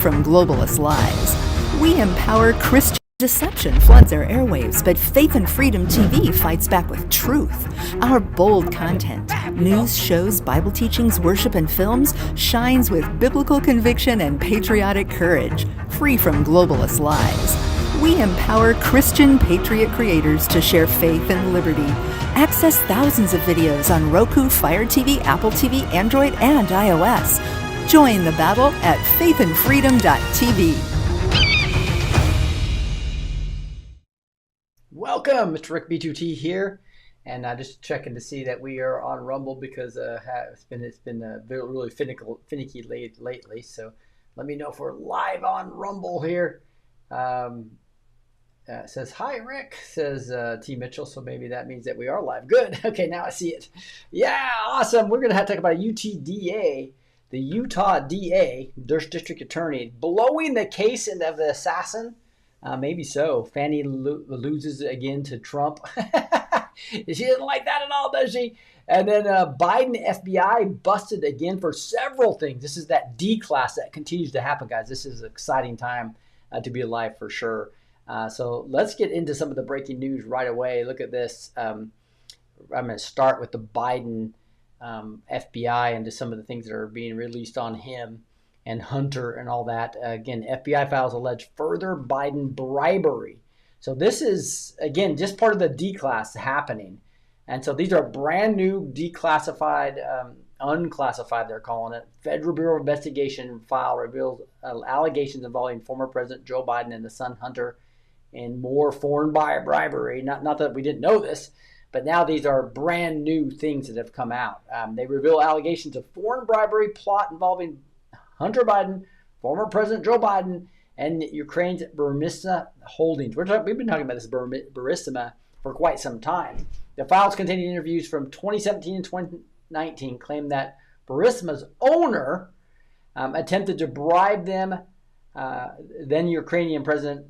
from globalist lies. We empower Christian deception floods our airwaves, but Faith and Freedom TV fights back with truth. Our bold content, news, shows, Bible teachings, worship, and films shines with biblical conviction and patriotic courage, free from globalist lies. We empower Christian patriot creators to share faith and liberty. Access thousands of videos on Roku, Fire TV, Apple TV, Android, and iOS. Join the battle at faithandfreedom.tv. Welcome, Mr. Rick B2T here, and just checking to see that we are on Rumble because it's been really finicky lately. So let me know if we're live on Rumble here. Says hi, Rick. Says T Mitchell. So maybe that means that we are live. Good. Okay, now I see it. Yeah, awesome. We're gonna have to talk about UTDA, the Utah DA, District Attorney, blowing the case of the assassin. Maybe so. Fannie loses again to Trump. She doesn't like that at all, does she? And then Biden FBI busted again for several things. This is that D class that continues to happen, guys. This is an exciting time to be alive for sure. So let's get into some of the breaking news right away. Look at this. I'm going to start with the Biden FBI and just some of the things that are being released on him and Hunter and all that. Again, FBI files allege further Biden bribery. So this is, again, just part of the D class happening. And so these are brand new declassified, unclassified, they're calling it. Federal Bureau of Investigation file reveals allegations involving former President Joe Biden and his son Hunter in more foreign bribery. Not that we didn't know this, but now these are brand new things that have come out. They reveal allegations of foreign bribery plot involving Hunter Biden, former President Joe Biden, and Ukraine's Burisma Holdings. We've been talking about this Burisma for quite some time. The files containing interviews from 2017 and 2019 claim that Burisma's owner attempted to bribe them, then Ukrainian President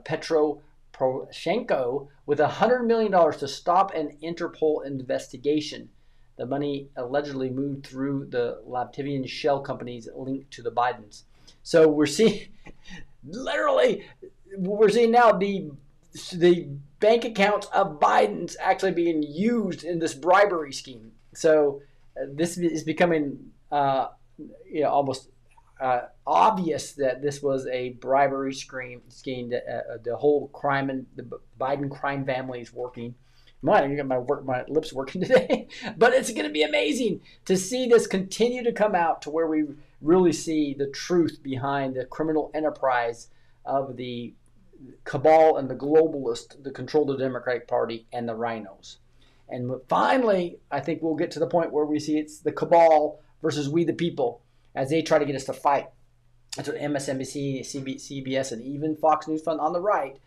Petro Poroshenko, with $100 million to stop an Interpol investigation. The money allegedly moved through the Latvian shell companies linked to the Bidens. So we're seeing, literally, we're seeing now the bank accounts of Biden's actually being used in this bribery scheme. So this is becoming, almost obvious that this was a bribery scheme. The whole crime and the Biden crime family is working. You got my lips working today, but it's going to be amazing to see this continue to come out to where we really see the truth behind the criminal enterprise of the cabal and the globalists that control the Democratic Party and the rhinos. And finally, I think we'll get to the point where we see it's the cabal versus we the people as they try to get us to fight. That's what MSNBC, CBS, and even Fox News Fund on the right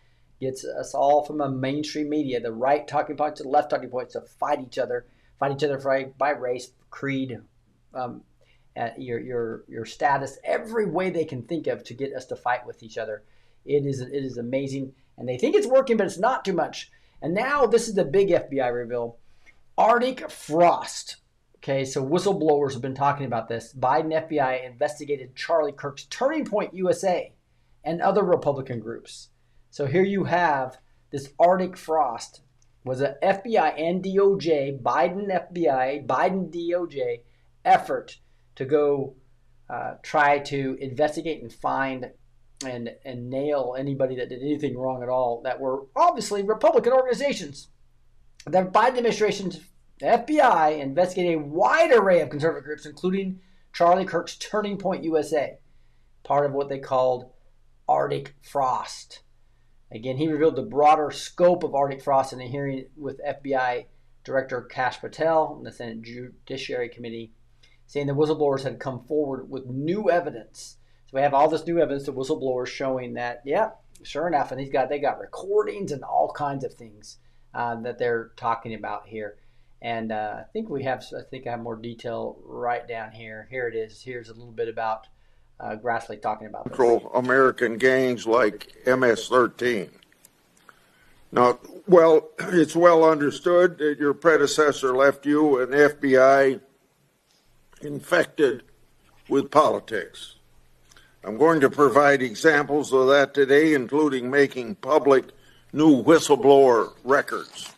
gets us all from a mainstream media, the right talking points to the left talking points, to fight each other by race, creed, your status, every way they can think of to get us to fight with each other. It is amazing, and they think it's working, but it's not too much. And now this is the big FBI reveal: Arctic frost. Okay, so whistleblowers have been talking about this. Biden FBI investigated Charlie Kirk's Turning Point USA and other Republican groups. So here you have this Arctic frost was an FBI and DOJ, Biden FBI, Biden DOJ effort to go try to investigate and find and nail anybody that did anything wrong at all that were obviously Republican organizations. The Biden administration's FBI investigated a wide array of conservative groups, including Charlie Kirk's Turning Point USA, part of what they called Arctic frost. Again, he revealed the broader scope of Arctic frost in a hearing with FBI Director Kash Patel and the Senate Judiciary Committee, saying the whistleblowers had come forward with new evidence. So we have all this new evidence, the whistleblowers showing that, yeah, sure enough, and they got recordings and all kinds of things that they're talking about here. And I think I have more detail right down here. Here it is. Here's a little bit about Grassley talking about this. Central American gangs like MS-13. Now, it's well understood that your predecessor left you an FBI infected with politics. I'm going to provide examples of that today, including making public new whistleblower records.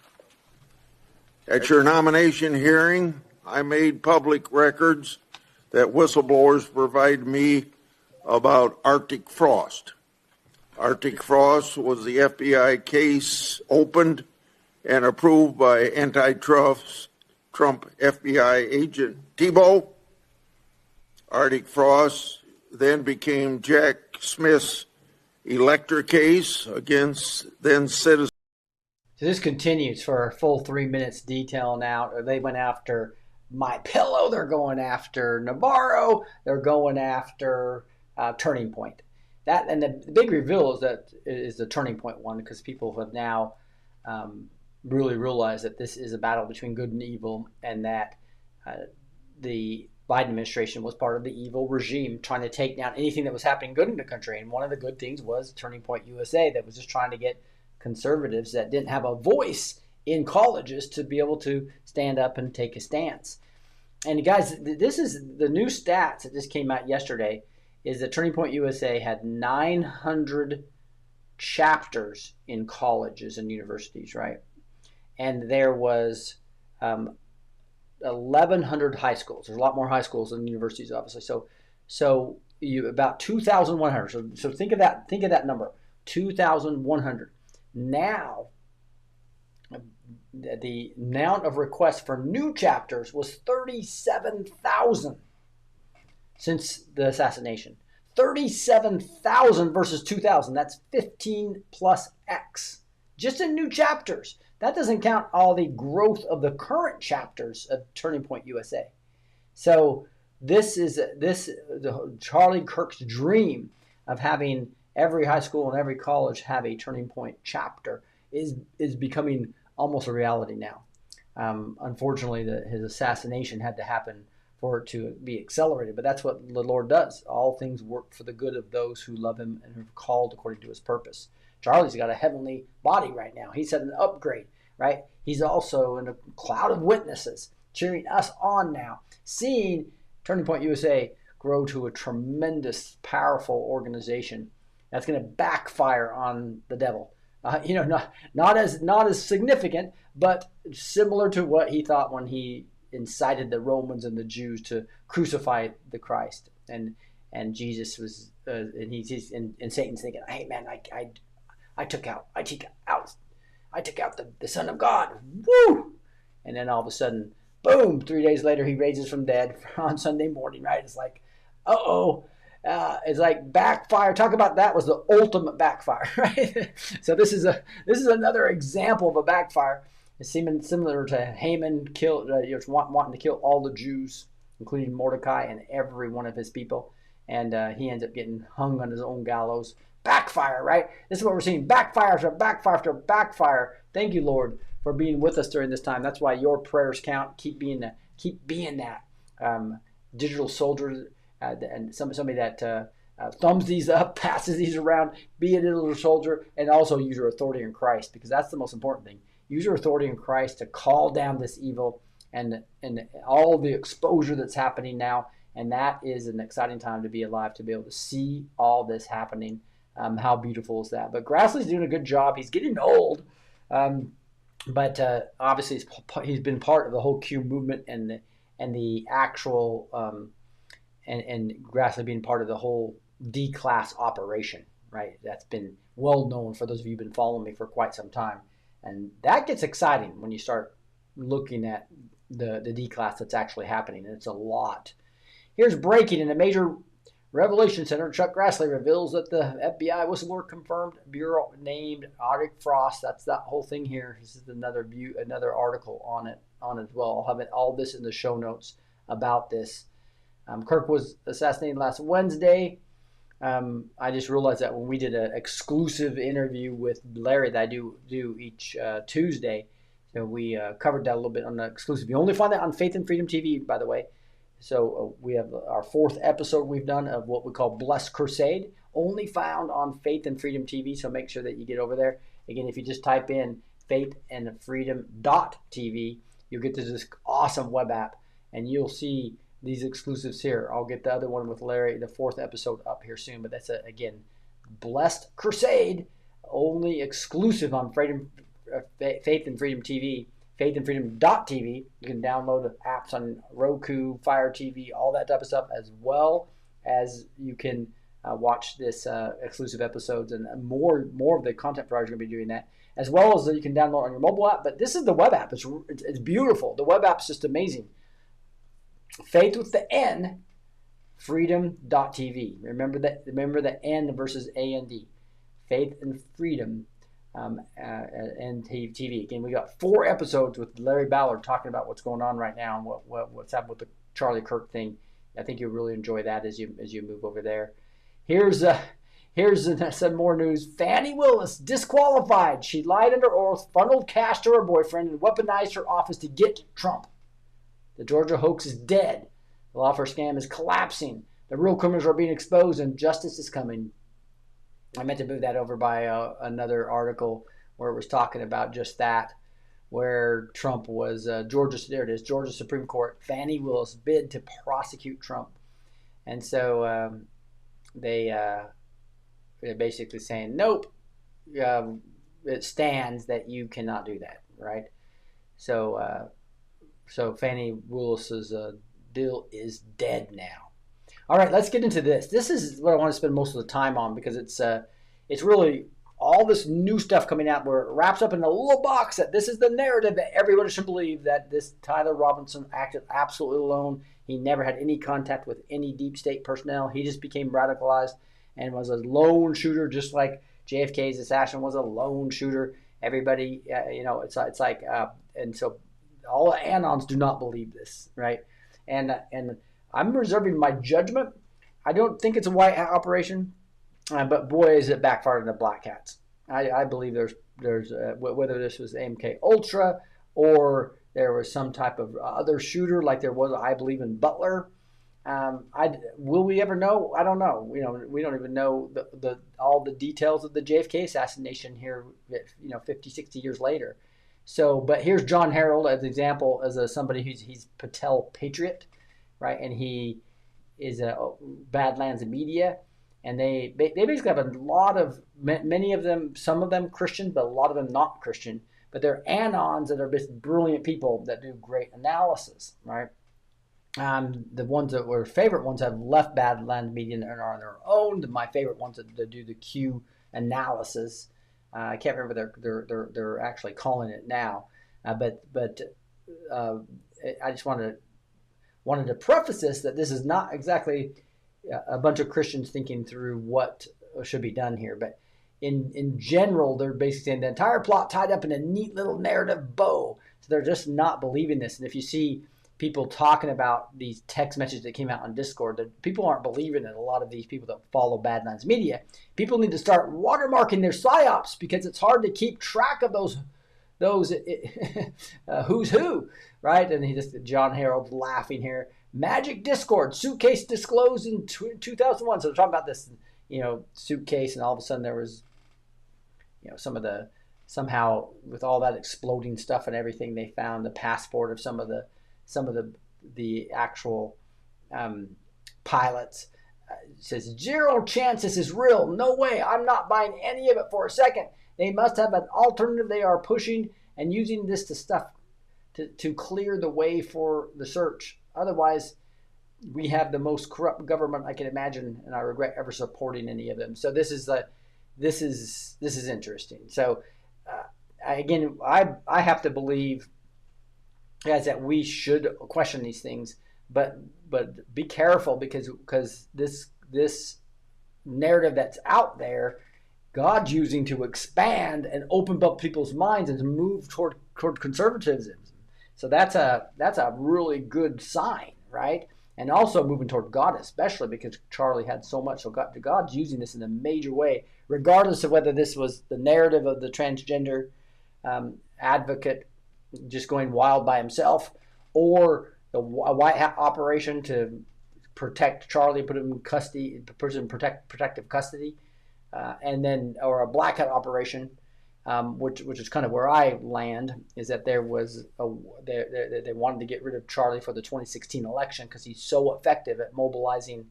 At your nomination hearing, I made public records that whistleblowers provided me about Arctic frost. Arctic frost was the FBI case opened and approved by antitrust Trump FBI agent Thibault. Arctic frost then became Jack Smith's electric case against then citizens. So this continues for a full 3 minutes detailing out. They went after My Pillow. They're going after Navarro. They're going after Turning Point. That and the big reveal is the Turning Point one, because people have now really realized that this is a battle between good and evil, and that the Biden administration was part of the evil regime trying to take down anything that was happening good in the country. And one of the good things was Turning Point USA, that was just trying to get conservatives that didn't have a voice in colleges to be able to stand up and take a stance. And guys, this is the new stats that just came out yesterday, is that Turning Point USA had 900 chapters in colleges and universities, right? And there was 1,100 high schools. There's a lot more high schools than universities, obviously. So you about 2,100. So think of that. Think of that number, 2,100. Now, the amount of requests for new chapters was 37,000 since the assassination. 37,000 versus 2,000. That's 15 plus X. Just in new chapters. That doesn't count all the growth of the current chapters of Turning Point USA. So this is Charlie Kirk's dream of having every high school and every college have a Turning Point chapter is becoming almost a reality now. Unfortunately, his assassination had to happen for it to be accelerated, but that's what the Lord does. All things work for the good of those who love him and are called according to his purpose. Charlie's got a heavenly body right now. He's had an upgrade, right? He's also in a cloud of witnesses cheering us on now, seeing Turning Point USA grow to a tremendous, powerful organization that's going to backfire on the devil. Not as significant, but similar to what he thought when he incited the Romans and the Jews to crucify the Christ. And Jesus was, and Satan's thinking, hey man, I took out the Son of God. Woo! And then all of a sudden, boom, 3 days later, he raises from dead on Sunday morning, right? It's like, it's like backfire. Talk about that was the ultimate backfire, right? So this is another example of a backfire. It's seeming similar to Haman wanting to kill all the Jews, including Mordecai and every one of his people. And he ends up getting hung on his own gallows. Backfire, right? This is what we're seeing. Backfire after backfire after backfire. Thank you, Lord, for being with us during this time. That's why your prayers count. Keep being that digital soldier and somebody that thumbs these up, passes these around. Be a digital soldier, and also use your authority in Christ, because that's the most important thing. Use your authority in Christ to call down this evil and all the exposure that's happening now. And that is an exciting time to be alive, to be able to see all this happening. How beautiful is that? But Grassley's doing a good job. He's getting old, but obviously he's been part of the whole Q movement and the actual and Grassley being part of the whole D-class operation, right? That's been well known for those of you who've been following me for quite some time. And that gets exciting when you start looking at the D-class that's actually happening. And it's a lot. Here's breaking in the major Revelation Center. Chuck Grassley reveals that the FBI whistleblower confirmed bureau named Arctic Frost. That's that whole thing here. This is another article on it as well. I'll have all this in the show notes about this. Kirk was assassinated last Wednesday. I just realized that when we did an exclusive interview with Larry that I do each Tuesday, so we covered that a little bit on the exclusive. You only find that on Faith and Freedom TV, by the way. So we have our 4th episode we've done of what we call Blessed Crusade, only found on Faith and Freedom TV. So make sure that you get over there. Again, if you just type in faithandfreedom.tv, you'll get to this awesome web app, and you'll see these exclusives here. I'll get the other one with Larry, the 4th episode, up here soon. But that's again, Blessed Crusade, only exclusive on Faith and Freedom TV, faithandfreedom.tv. You can download the apps on Roku, Fire TV, all that type of stuff, as well as you can watch this exclusive episodes, and more of the content providers are going to be doing that, as well as you can download on your mobile app. But this is the web app. It's beautiful. The web app is just amazing. Faith with the N, freedom.tv. Remember the N versus A-N-D. Faith and Freedom and TV. Again, we got 4 episodes with Larry Ballard talking about what's going on right now and what's happened with the Charlie Kirk thing. I think you'll really enjoy that as you move over there. Here's some more news. Fani Willis disqualified. She lied under oath, funneled cash to her boyfriend, and weaponized her office to get Trump. The Georgia hoax is dead. The lawfare scam is collapsing. The real criminals are being exposed, and justice is coming. I meant to move that over by another article where it was talking about just that, where Trump was Georgia Supreme Court. Fani Willis bid to prosecute Trump, and so they're basically saying nope. It stands that you cannot do that, right? So Fani Willis's deal is dead now. All right, let's get into this. This is what I want to spend most of the time on, because it's really all this new stuff coming out where it wraps up in a little box that this is the narrative that everybody should believe, that this Tyler Robinson acted absolutely alone. He never had any contact with any deep state personnel. He just became radicalized and was a lone shooter, just like JFK's assassin was a lone shooter. Everybody, it's like, and so all the Anons do not believe this, right? And I'm reserving my judgment. I don't think it's a white hat operation, but boy, is it backfired on the black hats. I believe there's whether this was MK Ultra or there was some type of other shooter like there was, I believe, in Butler. Will we ever know? I don't know. We don't even know all the details of the JFK assassination here, 50, 60 years later. So, but here's John Harold as an example, as somebody he's Patel Patriot, right? And he is a Badlands Media, and they basically have a lot of, many of them, some of them Christian, but a lot of them not Christian. But they're Anons that are just brilliant people that do great analysis, right? The ones that were favorite ones have left Badlands Media and are on their own. My favorite ones that do the Q analysis. I can't remember they're actually calling it now, but I just wanted to preface this, that this is not exactly a bunch of Christians thinking through what should be done here, but in general, they're basically saying the entire plot tied up in a neat little narrative bow. So they're just not believing this. And if you see people talking about these text messages that came out on Discord, that people aren't believing it. A lot of these people that follow Badlands Media, people need to start watermarking their psyops, because it's hard to keep track of those who's who, right? And John Harold laughing here. Magic Discord suitcase disclosed in 2001. So they're talking about this, suitcase, and all of a sudden there was, somehow with all that exploding stuff and everything, they found the passport of some of the actual pilots. It says 0 chance this is real. No way. I'm not buying any of it for a second. They must have an alternative they are pushing and using this to clear the way for the search. Otherwise, we have the most corrupt government I can imagine, and I regret ever supporting any of them. So this is interesting. So I have to believe, guys, that we should question these things, but be careful, because this narrative that's out there, God's using to expand and open up people's minds and to move toward conservatism. So that's a really good sign, right? And also moving toward God, especially because Charlie had so much. So God's using this in a major way, regardless of whether this was the narrative of the transgender advocate just going wild by himself, or a white hat operation to protect Charlie, put him in custody, protective custody, and then, or a black hat operation which is kind of where I land, is that there was they wanted to get rid of Charlie for the 2016 election because he's so effective at mobilizing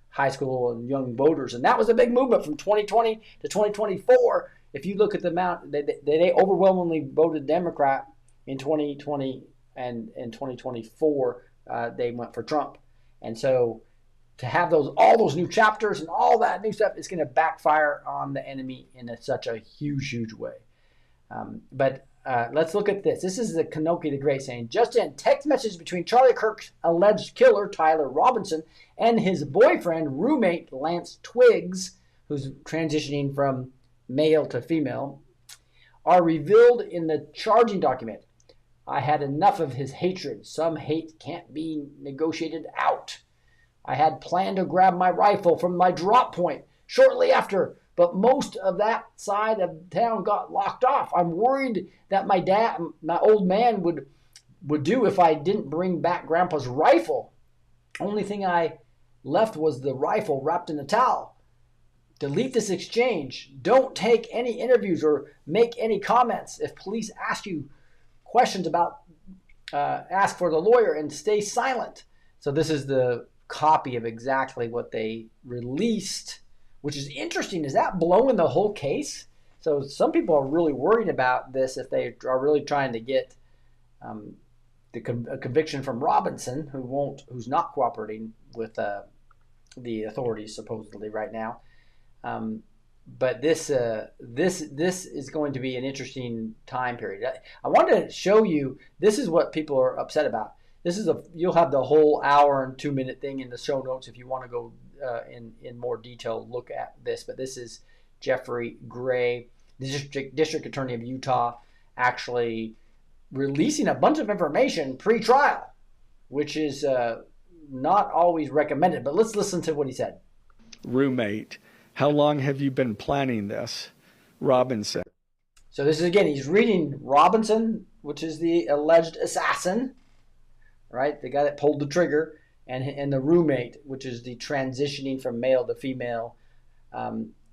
high school and young voters, and that was a big movement from 2020 to 2024. If you look at the amount, they overwhelmingly voted Democrat in 2020, and in 2024 they went for Trump, and so to have all those new chapters and all that new stuff is going to backfire on the enemy in such a huge way. But let's look at this. This is the Kanoki the Great saying, just in, text messages between Charlie Kirk's alleged killer, Tyler Robinson, and his boyfriend, roommate, Lance Twiggs, who's transitioning from male to female, are revealed in the charging document. I had enough of his hatred. Some hate can't be negotiated out. I had planned to grab my rifle from my drop point shortly after, but most of that side of town got locked off. I'm worried that my old man would do if I didn't bring back Grandpa's rifle. Only thing I left was the rifle wrapped in a towel. Delete this exchange. Don't take any interviews or make any comments. If police ask you questions about, ask for the lawyer and stay silent. So this is the copy of exactly what they released, which is interesting. Is that blowing the whole case? So some people are really worried about this if they are really trying to get a conviction from Robinson, who's not cooperating with the authorities supposedly right now. But this is going to be an interesting time period. I wanted to show you, this is what people are upset about. You'll have the whole hour and 2-minute thing in the show notes if you want to go in more detail look at this. But this is Jeffrey Gray, the district attorney of Utah, actually releasing a bunch of information pre-trial, which is not always recommended. But let's listen to what he said. Roommate, how long have you been planning this? Robinson. So this is, again, he's reading Robinson, which is the alleged assassin, right? The guy that pulled the trigger, and the roommate, which is the transitioning from male to female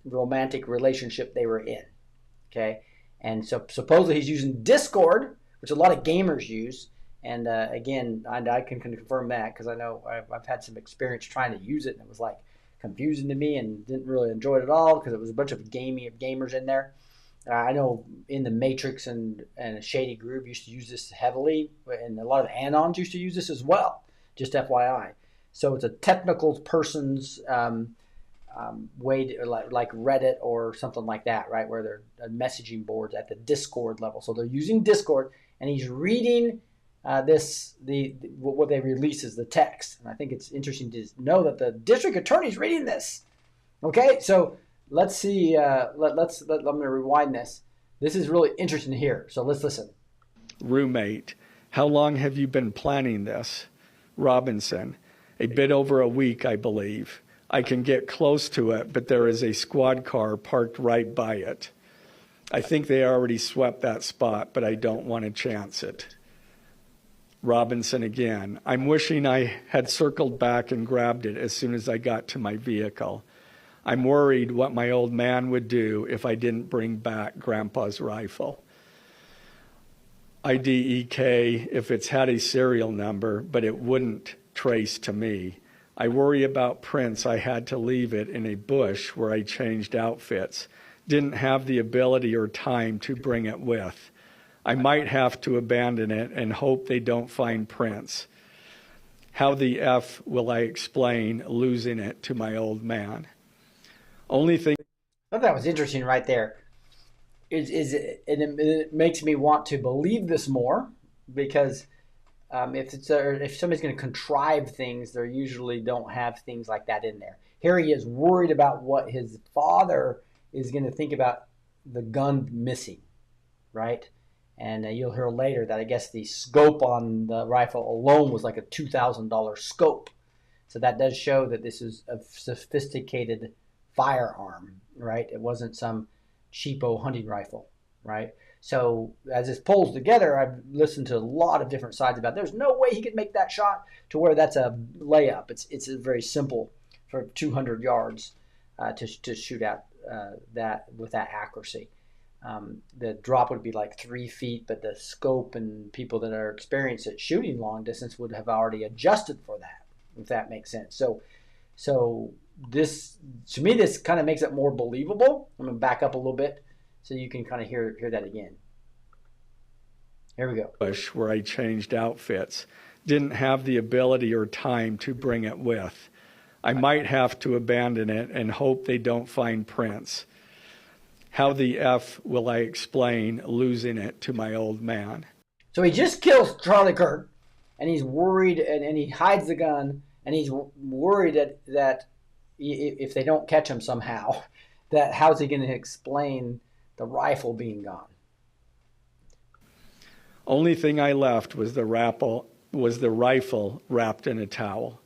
romantic relationship they were in. Okay, and so supposedly he's using Discord, which a lot of gamers use. And again, I can confirm that because I know I've had some experience trying to use it, and it was like confusing to me and didn't really enjoy it at all because it was a bunch of gamers in there. I know in the Matrix and a Shady Groove used to use this heavily, and a lot of Anons used to use this as well, just FYI. So it's a technical person's way to, like Reddit or something like that, right, where they're messaging boards at the Discord level. So they're using Discord, and he's reading what they release is the text. And I think it's interesting to know that the district attorney's reading this. Okay, so let's see. I'm going to rewind this. This is really interesting to hear. So let's listen. Roommate, how long have you been planning this? Robinson, a bit over a week, I believe. I can get close to it, but there is a squad car parked right by it. I think they already swept that spot, but I don't want to chance it. Robinson again, I'm wishing I had circled back and grabbed it as soon as I got to my vehicle. I'm worried what my old man would do if I didn't bring back Grandpa's rifle. IDEK if it's had a serial number, but it wouldn't trace to me. I worry about prints. I had to leave it in a bush where I changed outfits. Didn't have the ability or time to bring it with. I might have to abandon it and hope they don't find prints. How the F will I explain losing it to my old man? Only thing. I thought that was interesting right there. It makes me want to believe this more because if somebody's going to contrive things, they usually don't have things like that in there. Here he is worried about what his father is going to think about the gun missing, right? And you'll hear later that I guess the scope on the rifle alone was like a $2,000 scope. So that does show that this is a sophisticated firearm, right? It wasn't some cheapo hunting rifle, right? So as this pulls together, I've listened to a lot of different sides about it. There's no way he could make that shot to where that's a layup. It's very simple for 200 yards to shoot out that with that accuracy. the drop would be like 3 feet, but the scope and people that are experienced at shooting long distance would have already adjusted for that, if that makes sense. So this, to me, this kind of makes it more believable. I'm going to back up a little bit so you can kind of hear that again. Here we go. Where I changed outfits, didn't have the ability or time to bring it with. I might have to abandon it and hope they don't find prints. How the F will I explain losing it to my old man? So he just kills Charlie Kirk, and he's worried, and he hides the gun, and he's worried that if they don't catch him somehow, that how's he going to explain the rifle being gone? Only thing I left was the rifle wrapped in a towel.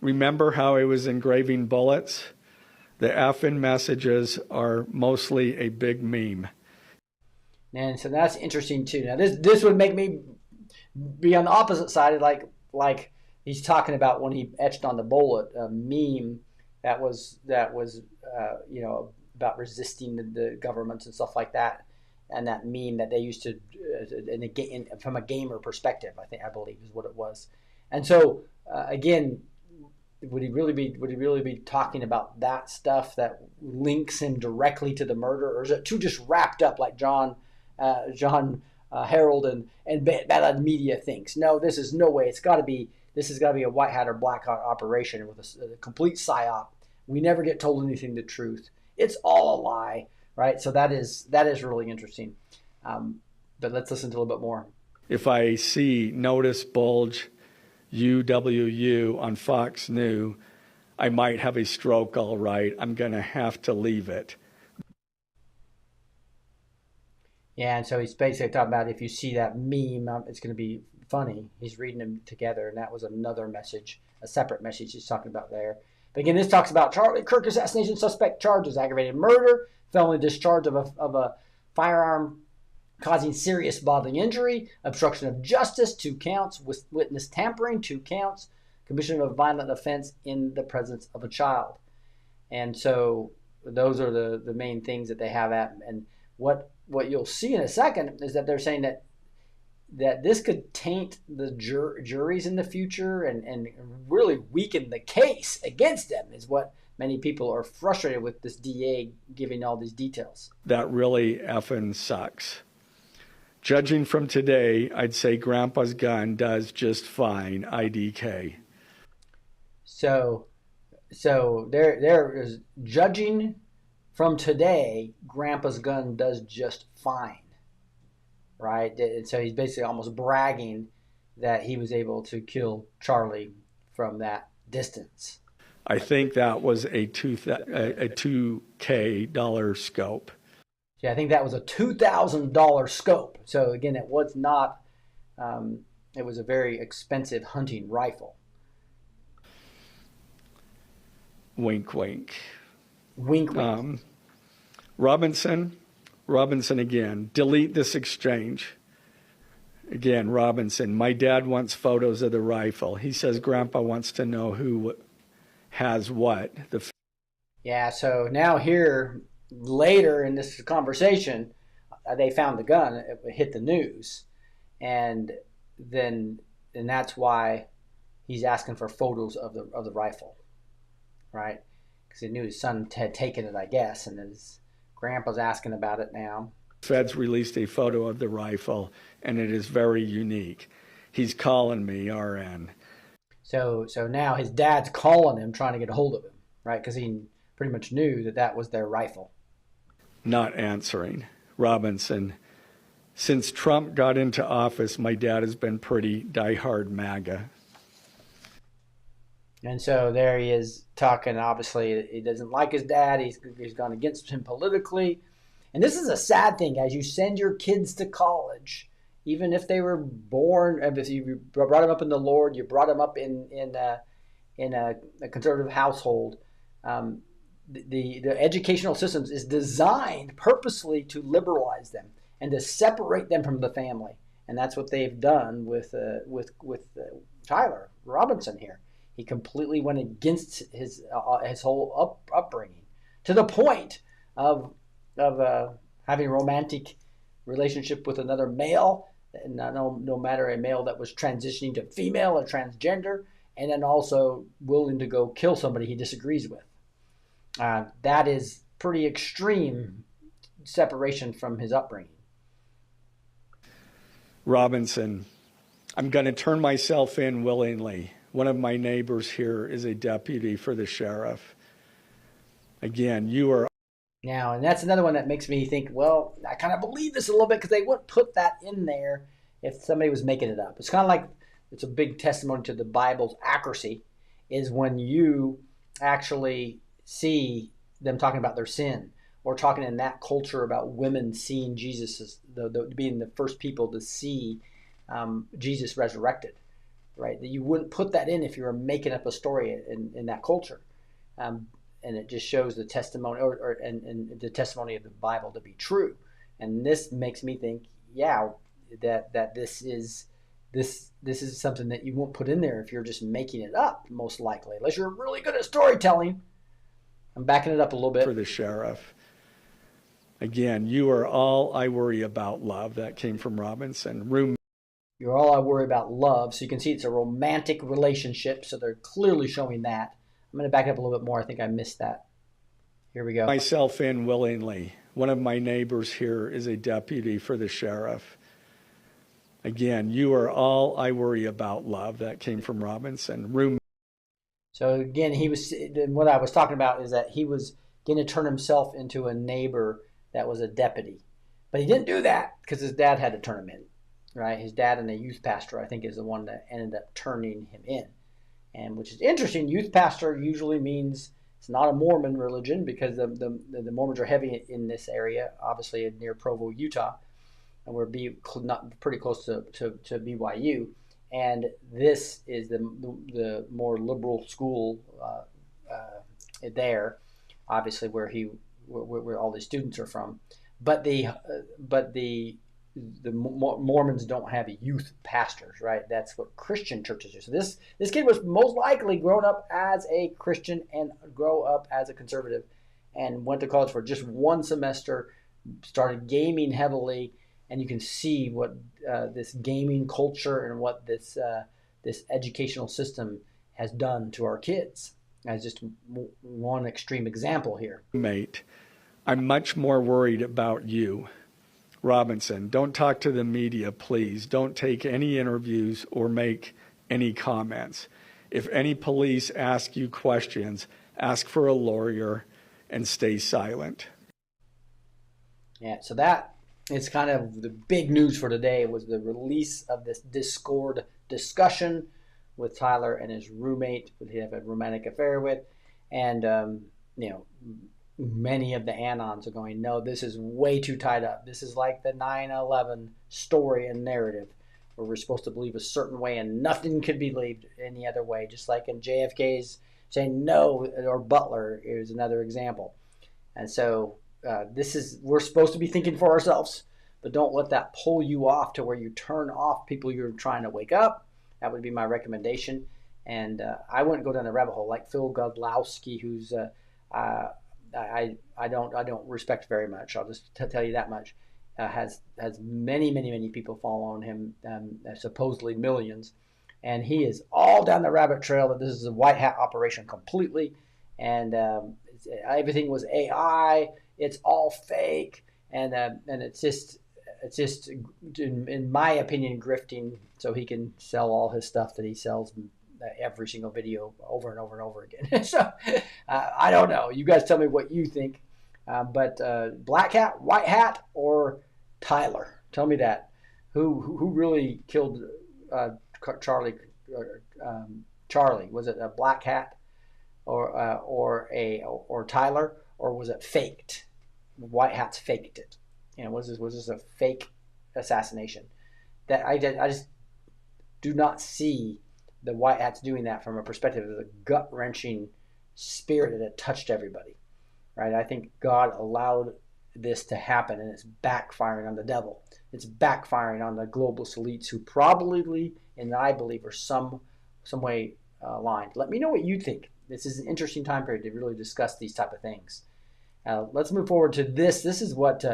Remember how I was engraving bullets? The F in messages are mostly a big meme. And so that's interesting too. Now this would make me be on the opposite side, like he's talking about when he etched on the bullet a meme that was about resisting the governments and stuff like that, and that meme that they used to from a gamer perspective, I believe is what it was. And so again, would he really be talking about that stuff that links him directly to the murder, or is it too just wrapped up like John Harold and Bad Media thinks? No, this is no way. This has got to be a white hat or black hat operation with a complete psyop. We never get told anything the truth. It's all a lie, right? So that is really interesting. But let's listen to a little bit more. If I see notice bulge UWU on Fox News, I might have a stroke, all right. I'm going to have to leave it. Yeah, and so he's basically talking about if you see that meme, it's going to be funny. He's reading them together, and that was another message, a separate message he's talking about there. But again, this talks about Charlie Kirk assassination suspect charges, aggravated murder, felony discharge of a firearm causing serious bodily injury, obstruction of justice, 2 counts, witness tampering, 2 counts, commission of a violent offense in the presence of a child. And so those are the main things that they have at. And what you'll see in a second is that they're saying that this could taint the juries in the future and really weaken the case against them, is what many people are frustrated with this DA giving all these details. That really effing sucks. Judging from today, I'd say Grandpa's gun does just fine, IDK. So there is, judging from today, Grandpa's gun does just fine, right? And so he's basically almost bragging that he was able to kill Charlie from that distance. I think that was a $2K scope. Yeah, I think that was a $2,000 scope. So again, it was not. It was a very expensive hunting rifle. Wink, wink. Wink, wink. Robinson again. Delete this exchange. Again, Robinson. My dad wants photos of the rifle. He says Grandpa wants to know who has what. Yeah. So now here. Later in this conversation, they found the gun. It hit the news, and that's why he's asking for photos of the rifle, right? Because he knew his son had taken it, I guess, and his grandpa's asking about it now. Feds released a photo of the rifle, and it is very unique. He's calling me, RN. So now his dad's calling him, trying to get a hold of him, right? Because he pretty much knew that was their rifle. Not answering. Robinson. Since Trump got into office, my dad has been pretty diehard MAGA. And so there he is talking. Obviously, he doesn't like his dad. He's gone against him politically. And this is a sad thing, guys. You send your kids to college, even if they were born, if you brought them up in the Lord, you brought them up in a conservative household. The educational systems is designed purposely to liberalize them and to separate them from the family, and that's what they've done with Tyler Robinson here. He completely went against his whole upbringing to the point of having a romantic relationship with another male, and no matter a male that was transitioning to female or transgender, and then also willing to go kill somebody he disagrees with. That is pretty extreme separation from his upbringing. Robinson, I'm going to turn myself in willingly. One of my neighbors here is a deputy for the sheriff. Again, you are... Now, and that's another one that makes me think, well, I kind of believe this a little bit, because they wouldn't put that in there if somebody was making it up. It's kind of like, it's a big testimony to the Bible's accuracy, is when you actually see them talking about their sin, or talking in that culture about women seeing Jesus as being the first people to see Jesus resurrected, right? That you wouldn't put that in if you were making up a story in that culture. And it just shows the testimony and the testimony of the Bible to be true. And this makes me think, yeah, that this is something that you won't put in there if you're just making it up, most likely, unless you're really good at storytelling. I'm backing it up a little bit. For the sheriff. Again, you are all I worry about, love. That came from Robinson. You're all I worry about, love. So you can see it's a romantic relationship. So they're clearly showing that. I'm going to back it up a little bit more. I think I missed that. Here we go. Myself in willingly. One of my neighbors here is a deputy for the sheriff. Again, you are all I worry about, love. That came from Robinson. So again, what I was talking about is that he was going to turn himself into a neighbor that was a deputy. But he didn't do that because his dad had to turn him in, right? His dad and a youth pastor, I think, is the one that ended up turning him in. And which is interesting. Youth pastor usually means it's not a Mormon religion, because the Mormons are heavy in this area, obviously near Provo, Utah, and we're not pretty close to BYU. And this is the more liberal school there, obviously where all the students are from. But the Mormons don't have youth pastors, right? That's what Christian churches do. So this kid was most likely grown up as a Christian and grow up as a conservative, and went to college for just one semester, started gaming heavily, and you can see what this gaming culture and what this educational system has done to our kids. As just one extreme example here. Mate, I'm much more worried about you. Robinson, don't talk to the media, please. Don't take any interviews or make any comments. If any police ask you questions, ask for a lawyer and stay silent. Yeah, so that is kind of the big news for today, was the release of this Discord discussion with Tyler and his roommate, who he had a romantic affair with. And, many of the Anons are going, no, this is way too tied up. This is like the 9/11 story and narrative, where we're supposed to believe a certain way and nothing could be believed any other way. Just like in JFK's saying no, or Butler is another example. And so we're supposed to be thinking for ourselves, but don't let that pull you off to where you turn off people you're trying to wake up. That would be my recommendation. And I wouldn't go down the rabbit hole like Phil Godlowski, who's I don't respect very much. I'll just tell you that much. Has many people following him, supposedly millions, and he is all down the rabbit trail that this is a white hat operation completely, and everything was AI. It's all fake, and it's just in my opinion grifting so he can sell all his stuff that he sells every single video over and over and over again. So I don't know. You guys tell me what you think. But black hat, white hat, or Tyler? Tell me that. Who really killed Charlie? Charlie, was it a black hat, or Tyler, or was it faked? White hats faked it. Was this a fake assassination? That I just do not see the white hats doing that from a perspective of the gut-wrenching spirit that it touched everybody, right? I think God allowed this to happen, and it's backfiring on the devil. It's backfiring on the globalist elites who probably, and I believe, are some way aligned. Let me know what you think. This is an interesting time period to really discuss these type of things. Let's move forward to this. This is what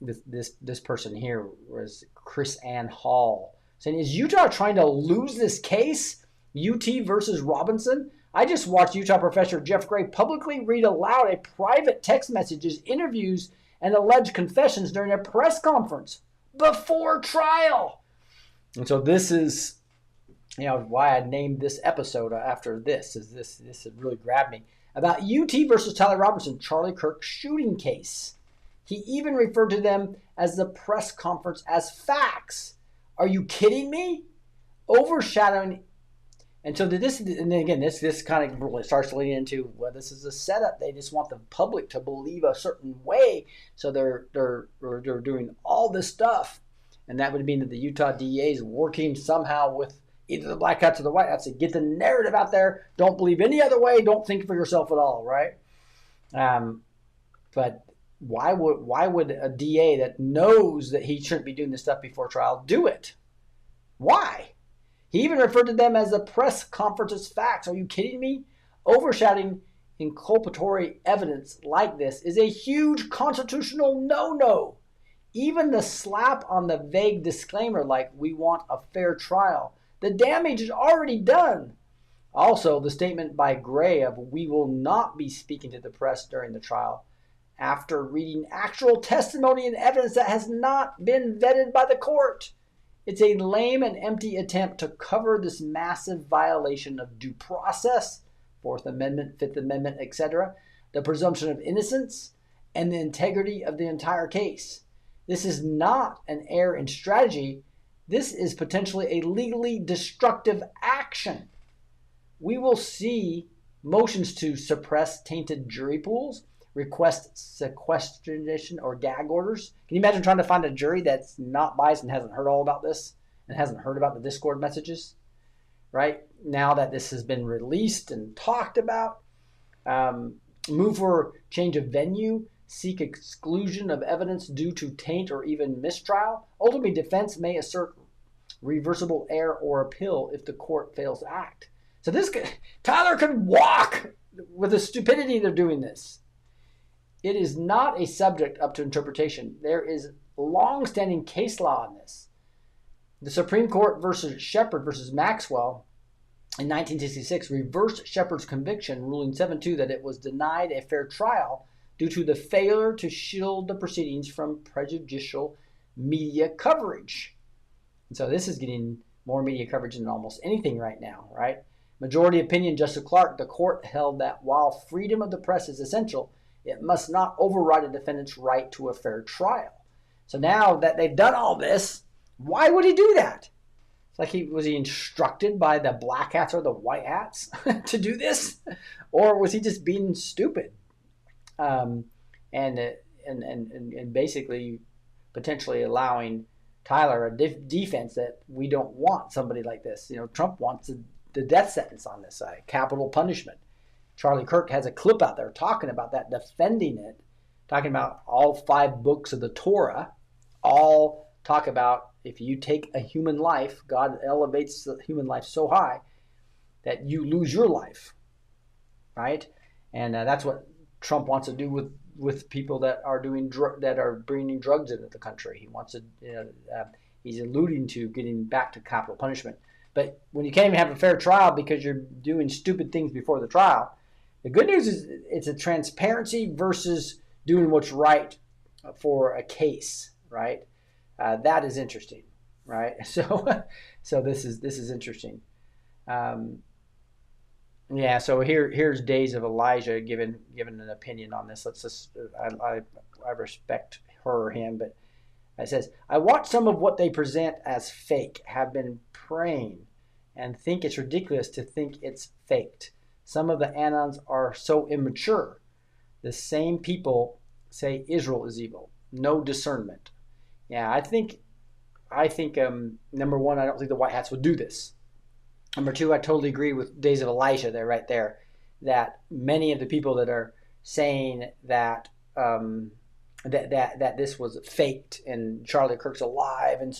This person here was Chris Ann Hall, saying, is Utah trying to lose this case? UT versus Robinson? I just watched Utah professor Jeff Gray publicly read aloud a private text messages, interviews, and alleged confessions during a press conference before trial. And so this is, why I named this episode after this. This really grabbed me. About UT versus Tyler Robinson, Charlie Kirk shooting case. He even referred to them as the press conference as facts. Are you kidding me? Overshadowing. And so this kind of really starts leading into, well, this is a setup. They just want the public to believe a certain way. So they're doing all this stuff. And that would mean that the Utah DA is working somehow with either the black hats or the white hats to get the narrative out there. Don't believe any other way. Don't think for yourself at all, right? But why would a DA that knows that he shouldn't be doing this stuff before trial do it? Why? He even referred to them as the press conference as facts. Are you kidding me? Overshadowing inculpatory evidence like this is a huge constitutional no-no. Even the slap on the vague disclaimer like we want a fair trial, the damage is already done. Also, the statement by Gray of we will not be speaking to the press during the trial after reading actual testimony and evidence that has not been vetted by the court. It's a lame and empty attempt to cover this massive violation of due process, Fourth Amendment, Fifth Amendment, etc., the presumption of innocence, and the integrity of the entire case. This is not an error in strategy. This is potentially a legally destructive action. We will see motions to suppress tainted jury pools, request sequestration or gag orders. Can you imagine trying to find a jury that's not biased and hasn't heard all about this and hasn't heard about the Discord messages, right? Now that this has been released and talked about, move for change of venue, seek exclusion of evidence due to taint or even mistrial. Ultimately, defense may assert reversible error or appeal if the court fails to act. So Tyler can walk with the stupidity they're doing this. It is not a subject up to interpretation. There is long-standing case law on this. The Supreme Court versus Shepard versus Maxwell in 1966 reversed Shepard's conviction, ruling 7-2 that it was denied a fair trial due to the failure to shield the proceedings from prejudicial media coverage. And so this is getting more media coverage than almost anything right now, right? Majority opinion, Justice Clark, the court held that while freedom of the press is essential, it must not override a defendant's right to a fair trial. So now that they've done all this, why would he do that? It's like was he instructed by the black hats or the white hats to do this? Or was he just being stupid? And basically potentially allowing Tyler a defense that we don't want somebody like this. Trump wants the death sentence on this side, capital punishment. Charlie Kirk has a clip out there talking about that, defending it, talking about all 5 books of the Torah, all talk about if you take a human life, God elevates the human life so high that you lose your life, right? And that's what Trump wants to do with people that are that are bringing drugs into the country. He wants to, he's alluding to getting back to capital punishment. But when you can't even have a fair trial because you're doing stupid things before the trial, the good news is it's a transparency versus doing what's right for a case, right? That is interesting, right? So this is interesting. So here's Days of Elijah giving an opinion on this. I respect her or him, but it says, I watch some of what they present as fake, have been praying, and think it's ridiculous to think it's faked. Some of the Anons are so immature. The same people say Israel is evil. No discernment. Yeah, I think number one, I don't think the white hats would do this. Number two, I totally agree with Days of Elijah there, right there, that many of the people that are saying that that this was faked and Charlie Kirk's alive and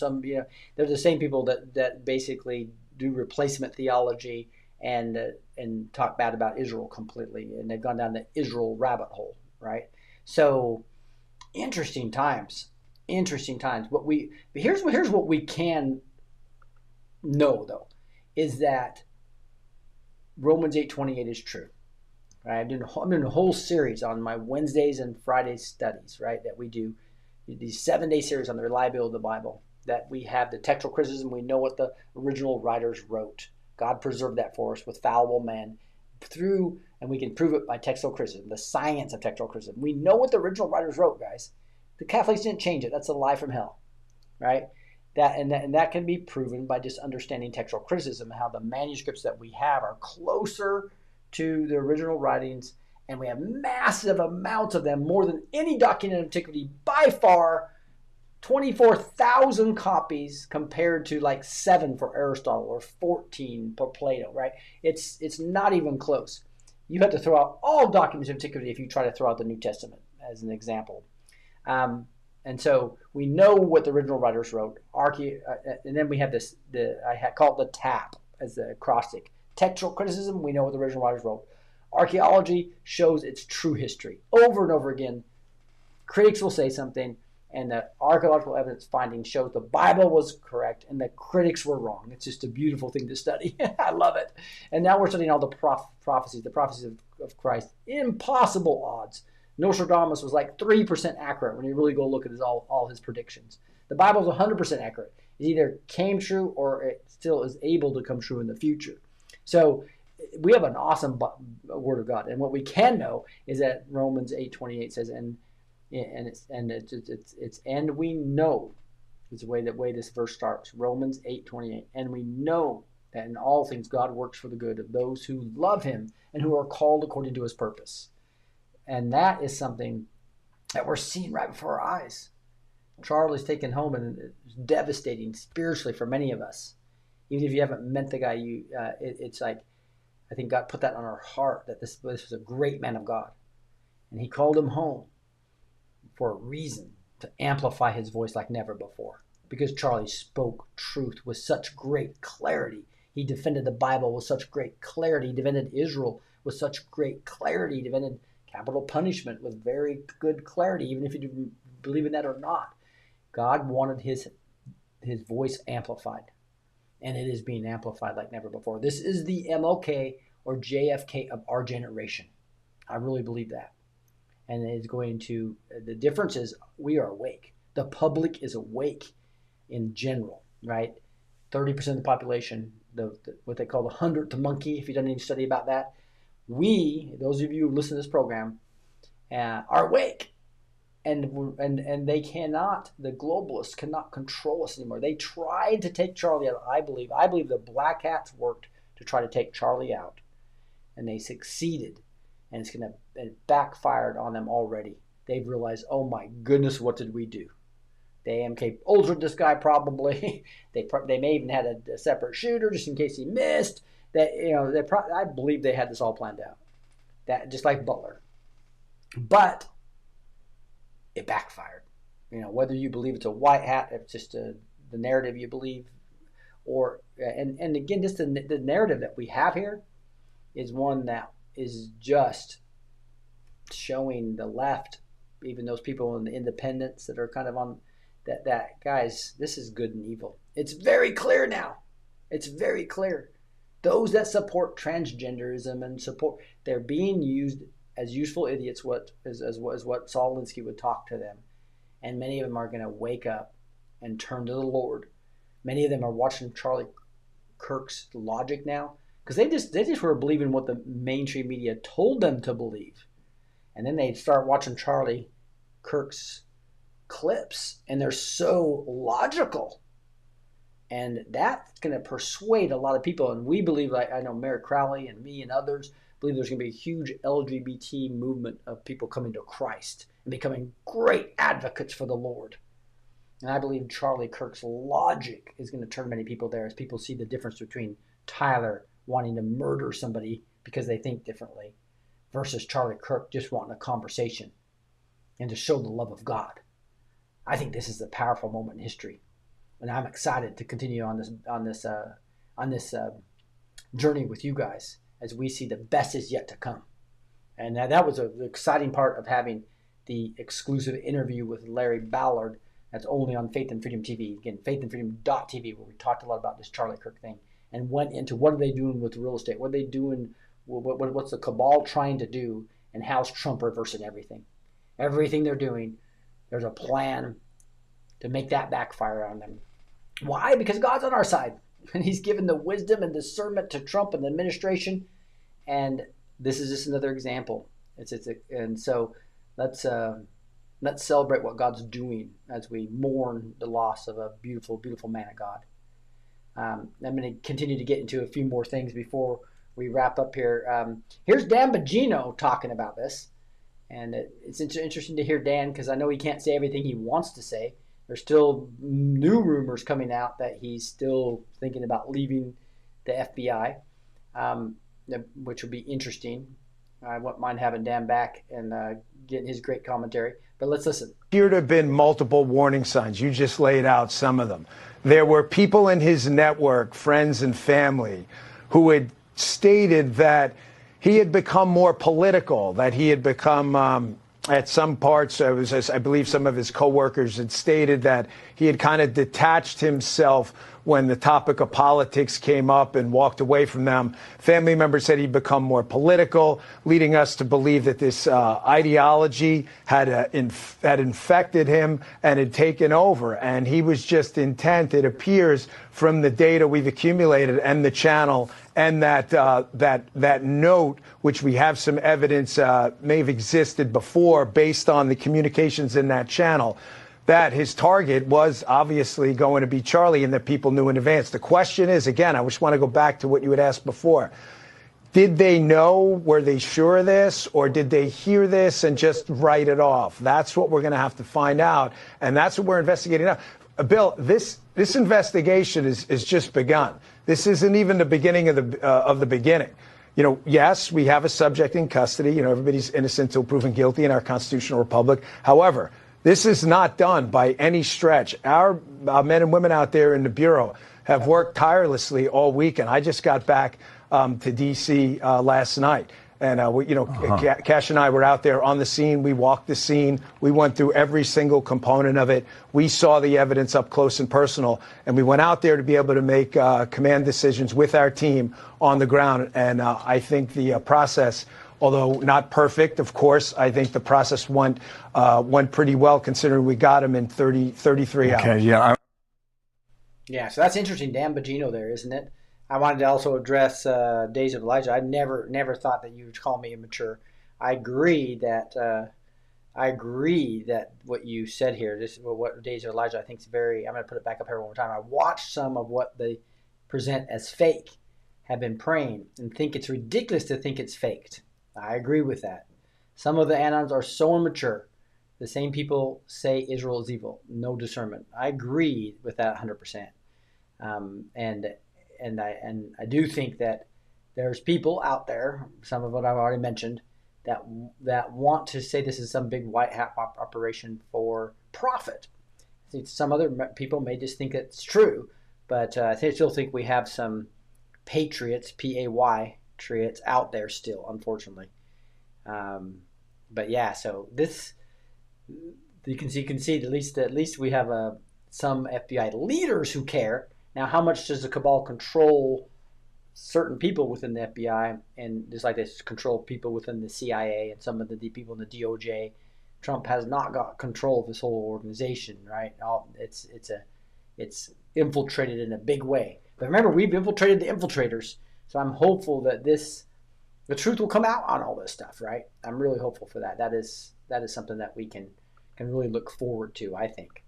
they're the same people that basically do replacement theology and talk bad about Israel completely, and they've gone down the Israel rabbit hole, right? So Interesting times. Interesting times. But here's what we can know, though, is that Romans 8:28 is true. Right? I'm doing a whole series on my Wednesdays and Fridays studies, right? That we do these 7-day series on the reliability of the Bible. That we have the textual criticism. We know what the original writers wrote. God preserved that for us with fallible men and we can prove it by textual criticism, the science of textual criticism. We know what the original writers wrote, guys. The Catholics didn't change it. That's a lie from hell, right? That can be proven by just understanding textual criticism, how the manuscripts that we have are closer to the original writings, and we have massive amounts of them, more than any document in antiquity by far. 24,000 copies compared to like 7 for Aristotle or 14 for Plato, right? It's not even close. You have to throw out all documents of antiquity if you try to throw out the New Testament as an example. And so we know what the original writers wrote. And then we have I call it the TAP as the acrostic. Textual criticism, we know what the original writers wrote. Archaeology shows its true history. Over and over again, critics will say something, and the archaeological evidence finding shows the Bible was correct and the critics were wrong. It's just a beautiful thing to study. I love it. And now we're studying all the prophecies of Christ. Impossible odds. Nostradamus was like 3% accurate when you really go look at all his predictions. The Bible is 100% accurate. It either came true or it still is able to come true in the future. So we have an awesome Word of God. And what we can know is that Romans 8:28 says, and we know is the way this verse starts. Romans 8:28, and we know that in all things God works for the good of those who love Him and who are called according to His purpose. And that is something that we're seeing right before our eyes. Charlie's taken home, and it's devastating spiritually for many of us. Even if you haven't met the guy, it's like I think God put that on our heart that this was a great man of God, and He called him home for a reason, to amplify his voice like never before. Because Charlie spoke truth with such great clarity. He defended the Bible with such great clarity. He defended Israel with such great clarity. He defended capital punishment with very good clarity, even if you didn't believe in that or not. God wanted his voice amplified, and it is being amplified like never before. This is the MLK or JFK of our generation. I really believe that. And the difference is we are awake. The public is awake in general, right? 30% of the population, what they call the 100th monkey, if you've done any study about that, those of you who listen to this program, are awake. And they cannot, the globalists cannot control us anymore. They tried to take Charlie out, I believe. I believe the black hats worked to try to take Charlie out. And they succeeded. And it backfired on them already. They've realized, oh my goodness, what did we do? They MK ultraed this guy probably. They may even had a separate shooter just in case he missed. I believe they had this all planned out. That just like Butler. But it backfired. Whether you believe it's a white hat, if it's just the narrative you believe, and again, just the narrative that we have here is one that is just showing the left, even those people in the independents that are kind of on that guys, this is good and evil. It's very clear now. It's very clear. Those that support transgenderism and they're being used as useful idiots, as what Saul Alinsky would talk to them. And many of them are going to wake up and turn to the Lord. Many of them are watching Charlie Kirk's logic now, because they just were believing what the mainstream media told them to believe. And then they start watching Charlie Kirk's clips, and they're so logical. And that's going to persuade a lot of people. And we believe, like I know Merrick Crowley and me and others, believe there's going to be a huge LGBT movement of people coming to Christ and becoming great advocates for the Lord. And I believe Charlie Kirk's logic is going to turn many people there as people see the difference between Tyler wanting to murder somebody because they think differently versus Charlie Kirk just wanting a conversation and to show the love of God. I think this is a powerful moment in history. And I'm excited to continue on this journey with you guys as we see the best is yet to come. And that was the exciting part of having the exclusive interview with Larry Ballard that's only on Faith and Freedom TV. Again, faithandfreedom.tv, where we talked a lot about this Charlie Kirk thing and went into what are they doing with real estate? What are they doing? What's the cabal trying to do? And how's Trump reversing everything? Everything they're doing, there's a plan to make that backfire on them. Why? Because God's on our side. And he's given the wisdom and discernment to Trump and the administration. And this is just another example. And so let's celebrate what God's doing as we mourn the loss of a beautiful, beautiful man of God. I'm going to continue to get into a few more things before we wrap up here. Here's Dan Bongino talking about this. And it's interesting to hear Dan, because I know he can't say everything he wants to say. There's still new rumors coming out that he's still thinking about leaving the FBI, which would be interesting. I wouldn't mind having Dan back and getting his great commentary. But let's listen. Appear to have been multiple warning signs. You just laid out some of them. There were people in his network, friends and family, who had stated that he had become more political, that he had become, at some parts, I believe some of his coworkers had stated that he had kind of detached himself when the topic of politics came up and walked away from them. Family members said he'd become more political, leading us to believe that this ideology had infected him and had taken over. And he was just intent, it appears, from the data we've accumulated and the channel and that note, which we have some evidence may have existed before based on the communications in that channel, that his target was obviously going to be Charlie and that people knew in advance. The question is, again, I just want to go back to what you had asked before. Did they know? Were they sure of this? Or did they hear this and just write it off? That's what we're going to have to find out. And that's what we're investigating now. Bill, this investigation is just begun. This isn't even the beginning of the beginning. You know, yes, we have a subject in custody. You know, everybody's innocent until proven guilty in our constitutional republic. However, this is not done by any stretch. Our men and women out there in the Bureau have worked tirelessly all weekend. I just got back to D.C. Last night. And, Cash and I were out there on the scene. We walked the scene. We went through every single component of it. We saw the evidence up close and personal. And we went out there to be able to make command decisions with our team on the ground. And I think the process, although not perfect, of course, I think the process went pretty well, considering we got him in 33 hours. Okay, yeah. Yeah, so that's interesting. Dan Bongino there, isn't it? I wanted to also address Days of Elijah. I never thought that you would call me immature. I agree that what you said here, what Days of Elijah, I think is very. I'm going to put it back up here one more time. I watched some of what they present as fake, have been praying, and think it's ridiculous to think it's faked. I agree with that. Some of the Anons are so immature. The same people say Israel is evil, no discernment. I agree with that 100%. And I do think that there's people out there, some of what I've already mentioned, that want to say this is some big white hat operation for profit. I think some other people may just think it's true, but I still think we have some patriots, patriots out there still, unfortunately. But yeah, so this you can see at least we have some FBI leaders who care. Now, how much does the cabal control certain people within the FBI, and just like they control people within the CIA and some of the people in the DOJ? Trump has not got control of this whole organization, right? It's infiltrated in a big way. But remember, we've infiltrated the infiltrators, so I'm hopeful that the truth will come out on all this stuff, right? I'm really hopeful for that. That is something that we can really look forward to, I think.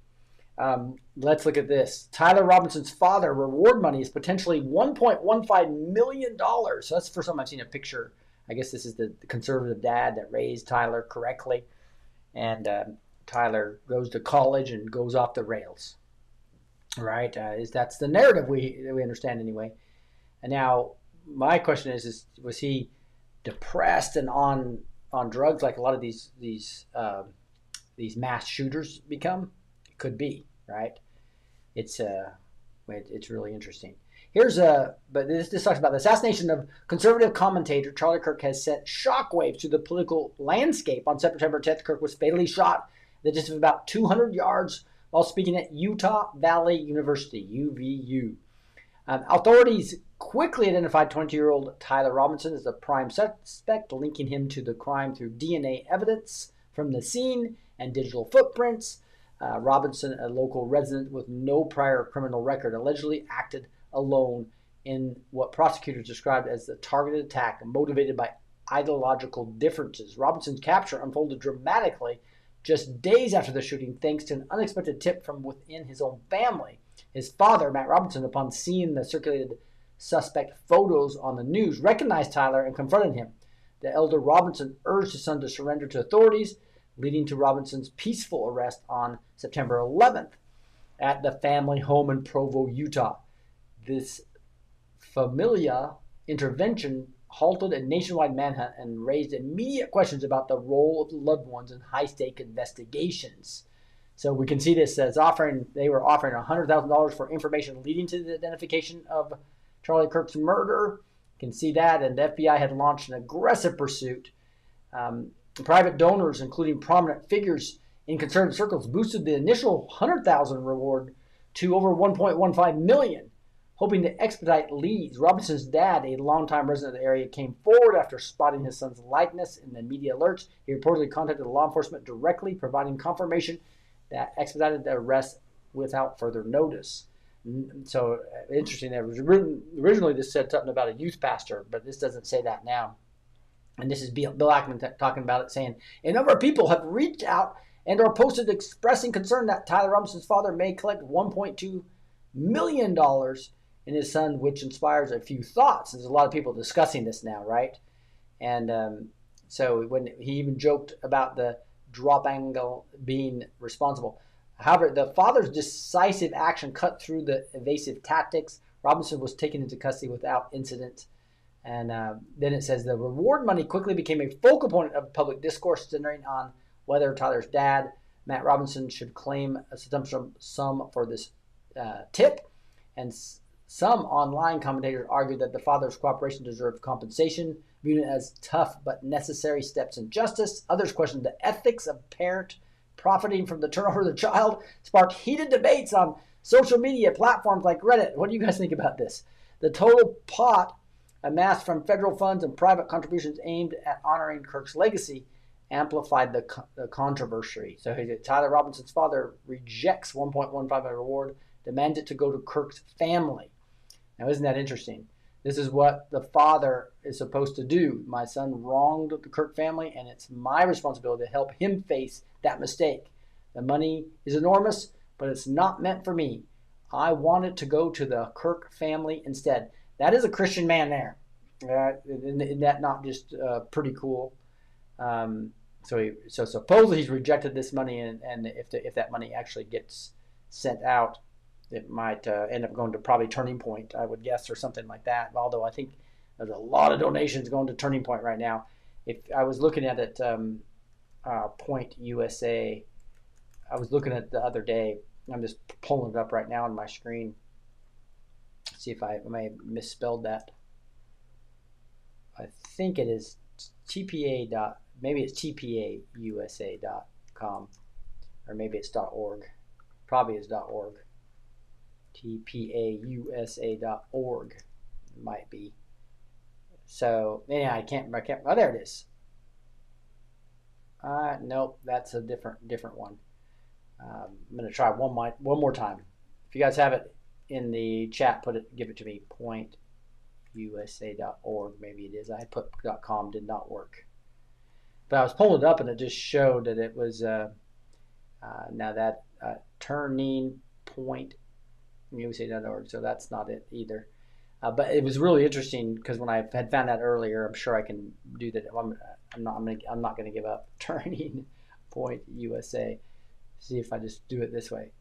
Let's look at this. Tyler Robinson's father, reward money is potentially $1.15 million. So that's the first time I've seen a picture. I guess this is the conservative dad that raised Tyler correctly. And Tyler goes to college and goes off the rails. Right? That's the narrative we understand anyway. And now my question is was he depressed and on drugs like a lot of these mass shooters become? Could be, right? It's really interesting. But this talks about the assassination of conservative commentator Charlie Kirk has sent shockwaves to the political landscape. On September 10th, Kirk was fatally shot at the distance of about 200 yards while speaking at Utah Valley University, UVU. Authorities quickly identified 22-year-old Tyler Robinson as the prime suspect, linking him to the crime through DNA evidence from the scene and digital footprints. Robinson, a local resident with no prior criminal record, allegedly acted alone in what prosecutors described as the targeted attack motivated by ideological differences. Robinson's capture unfolded dramatically just days after the shooting, thanks to an unexpected tip from within his own family. His father, Matt Robinson, upon seeing the circulated suspect photos on the news, recognized Tyler and confronted him. The elder Robinson urged his son to surrender to authorities, leading to Robinson's peaceful arrest on September 11th at the family home in Provo, Utah. This familia intervention halted a nationwide manhunt and raised immediate questions about the role of the loved ones in high-stake investigations. So we can see this as they were offering $100,000 for information leading to the identification of Charlie Kirk's murder. You can see that, and the FBI had launched an aggressive pursuit. Private donors, including prominent figures in conservative circles, boosted the initial $100,000 reward to over $1.15 million, hoping to expedite leads. Robinson's dad, a longtime resident of the area, came forward after spotting his son's likeness in the media alerts. He reportedly contacted law enforcement directly, providing confirmation that expedited the arrest without further notice. So interesting. That was originally this said something about a youth pastor, but this doesn't say that now. And this is Bill Ackman talking about it, saying a number of people have reached out and are posted expressing concern that Tyler Robinson's father may collect $1.2 million in his son, which inspires a few thoughts. There's a lot of people discussing this now, right? And so when he even joked about the drop angle being responsible. However, the father's decisive action cut through the evasive tactics. Robinson was taken into custody without incident. And then it says the reward money quickly became a focal point of public discourse, centering on whether Tyler's dad, Matt Robinson, should claim a substantial sum for this tip. And some online commentators argued that the father's cooperation deserved compensation, viewing it as tough but necessary steps in justice. Others questioned the ethics of parent profiting from the turnover of the child, sparked heated debates on social media platforms like Reddit. What do you guys think about this? The total pot amassed from federal funds and private contributions aimed at honoring Kirk's legacy amplified the controversy. So Tyler Robinson's father rejects $1.15 million reward, demands it to go to Kirk's family. Now, isn't that interesting? This is what the father is supposed to do. My son wronged the Kirk family, and it's my responsibility to help him face that mistake. The money is enormous, but it's not meant for me. I want it to go to the Kirk family instead. That is a Christian man there. Isn't that not just pretty cool? So supposedly he's rejected this money, and if that money actually gets sent out, it might end up going to probably Turning Point, I would guess, or something like that. Although I think there's a lot of donations going to Turning Point right now. If I was looking at it, Point USA, I was looking at it the other day. I'm just pulling it up right now on my screen. See if I may have misspelled that. I think it is TPA. Maybe it's TPAUSA.com, or maybe it's .org. Probably is .org. TPAUSA.org. It might be. So yeah, I can't. Oh, there it is. Nope, that's a different one. I'm gonna try one more time. If you guys have it in the chat, give it to me. .usa.org, maybe it is. I put .com, did not work. But I was pulling it up, and it just showed that it was now that Turning Point USA.org. So that's not it either. But it was really interesting because when I had found that earlier, I'm sure I can do that. I'm not going to give up. Turning Point USA. See if I just do it this way.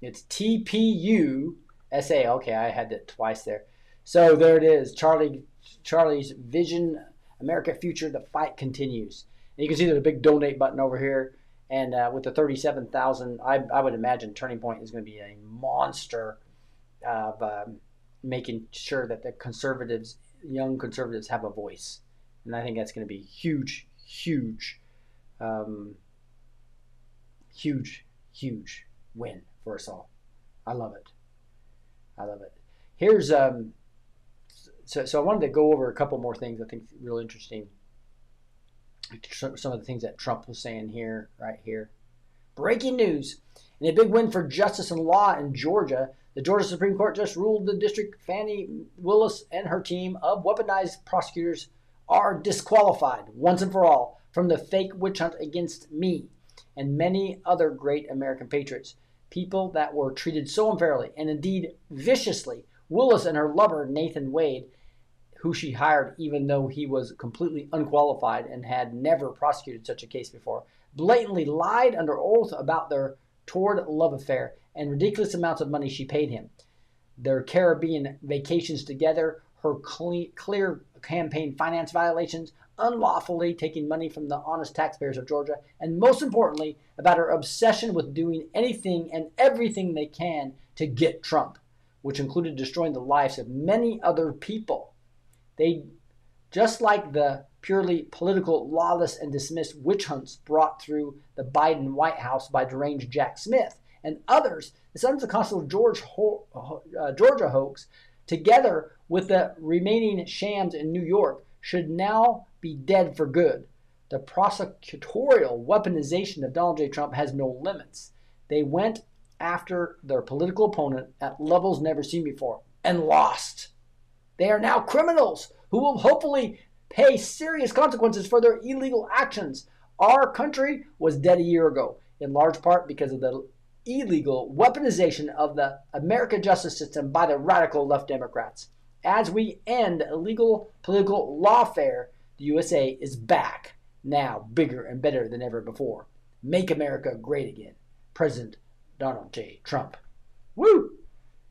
It's TPUSA. Okay, I had it twice there. So there it is. Charlie's Vision, America Future. The fight continues. And you can see there's a big donate button over here. And with the 37,000, I would imagine Turning Point is going to be a monster of making sure that the conservatives, young conservatives, have a voice. And I think that's going to be huge, huge, huge win for us all. I love it. I love it. Here's so I wanted to go over a couple more things I think really interesting. Some of the things that Trump was saying here, right here. Breaking news. In a big win for justice and law in Georgia, the Georgia Supreme Court just ruled the district Fannie Willis and her team of weaponized prosecutors are disqualified once and for all from the fake witch hunt against me and many other great American patriots. People that were treated so unfairly and indeed viciously. Willis and her lover, Nathan Wade, who she hired even though he was completely unqualified and had never prosecuted such a case before, blatantly lied under oath about their torrid love affair and ridiculous amounts of money she paid him. Their Caribbean vacations together, her clear campaign finance violations, unlawfully taking money from the honest taxpayers of Georgia, and most importantly, about her obsession with doing anything and everything they can to get Trump, which included destroying the lives of many other people. They, just like the purely political, lawless, and dismissed witch hunts brought through the Biden White House by deranged Jack Smith and others, the Sons of Constable Georgia hoax, together with the remaining shams in New York, should now be dead for good. The prosecutorial weaponization of Donald J. Trump has no limits. They went after their political opponent at levels never seen before and lost. They are now criminals who will hopefully pay serious consequences for their illegal actions. Our country was dead a year ago, in large part because of the illegal weaponization of the American justice system by the radical left Democrats. As we end illegal political lawfare, the USA is back, now bigger and better than ever before. Make America great again. President Donald J. Trump. Woo!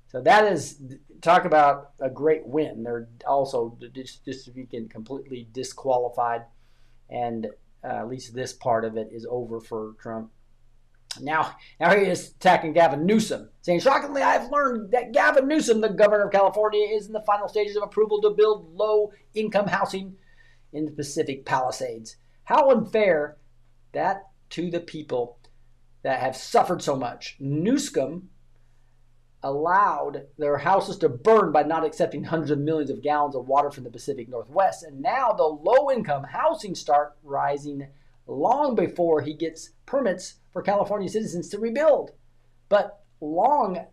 So that is, talk about a great win. They're also just completely disqualified, and at least this part of it is over for Trump. Now he is attacking Gavin Newsom, saying, shockingly, I've learned that Gavin Newsom, the governor of California, is in the final stages of approval to build low-income housing in the Pacific Palisades. How unfair that to the people that have suffered so much. Newsom allowed their houses to burn by not accepting hundreds of millions of gallons of water from the Pacific Northwest. And now the low-income housing start rising long before he gets permits for California citizens to rebuild, but long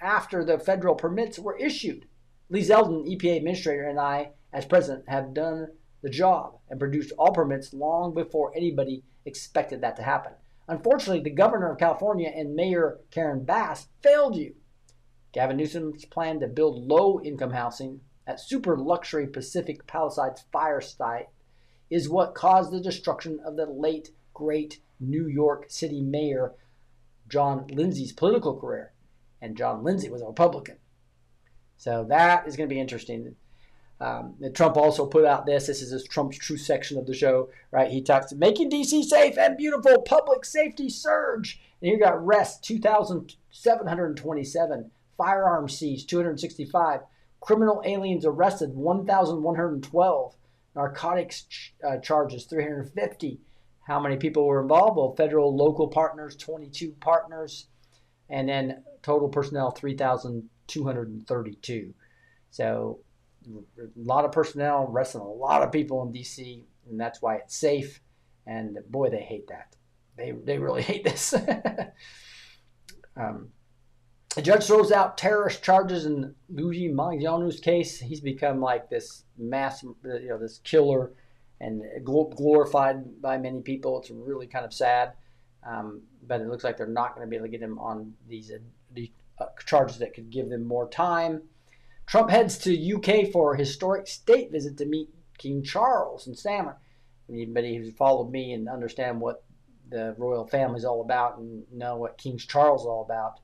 after the federal permits were issued. Lee Zeldin, EPA administrator, and I, as president, have done the job and produced all permits long before anybody expected that to happen. Unfortunately, the governor of California and Mayor Karen Bass failed you. Gavin Newsom's plan to build low-income housing at super luxury Pacific Palisades fire site is what caused the destruction of the late, great New York City Mayor John Lindsay's political career. And John Lindsay was a Republican. So that is going to be interesting. Trump also put out this is Trump's true section of the show, right? He talks making D.C. safe and beautiful, public safety surge. And here you got arrests, 2,727, firearms seized, 265, criminal aliens arrested, 1,112, narcotics charges, 350. How many people were involved? Well, federal, local partners, 22 partners, and then total personnel, 3,232. So a lot of personnel arresting a lot of people in D.C., and that's why it's safe. And boy, they hate that. They really hate this. The judge throws out terrorist charges in Luigi Mangiano's case. He's become like this mass, this killer, and glorified by many people. It's really kind of sad, but it looks like they're not going to be able to get him on these charges that could give them more time. Trump heads to UK for a historic state visit to meet King Charles and Stammer. Anybody who's followed me and understand what the royal family is all about and know what King Charles is all about,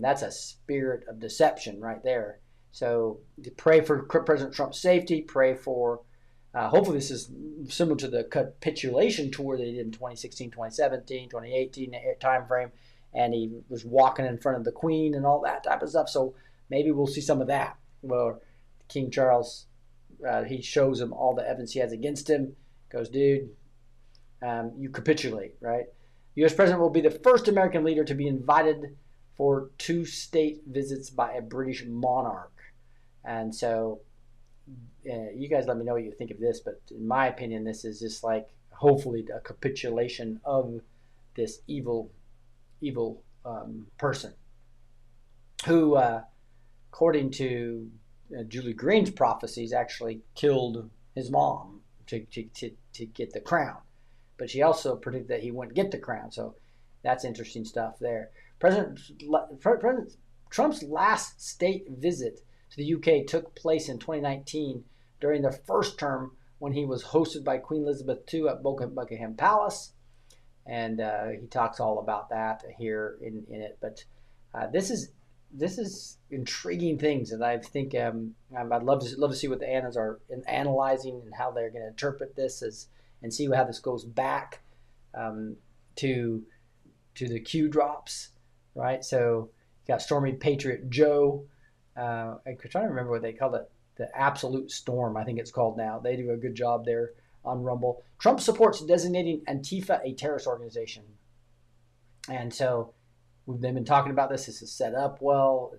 that's a spirit of deception right there. So pray for President Trump's safety. Pray for, hopefully this is similar to the capitulation tour that he did in 2016, 2017, 2018 time frame. And he was walking in front of the Queen and all that type of stuff. So maybe we'll see some of that. Well, King Charles, he shows him all the evidence he has against him. Goes, dude, you capitulate, right? The U.S. president will be the first American leader to be invited for 2 state visits by a British monarch. And so you guys let me know what you think of this, but in my opinion, this is just like hopefully a capitulation of this evil person who, according to Julie Green's prophecies, actually killed his mom to get the crown. But she also predicted that he wouldn't get the crown. So that's interesting stuff there. President Trump's last state visit to the UK took place in 2019 during the first term when he was hosted by Queen Elizabeth II at Buckingham Palace. And he talks all about that here in it. But this is intriguing things, and I think I'd love to see what the Annas are analyzing and how they're going to interpret this and see how this goes back to the Q drops, right? So you got Stormy Patriot Joe. I'm trying to remember what they call it, the Absolute Storm, I think it's called now. They do a good job there on Rumble. Trump supports designating Antifa a terrorist organization, and so they've been talking about this. This is set up well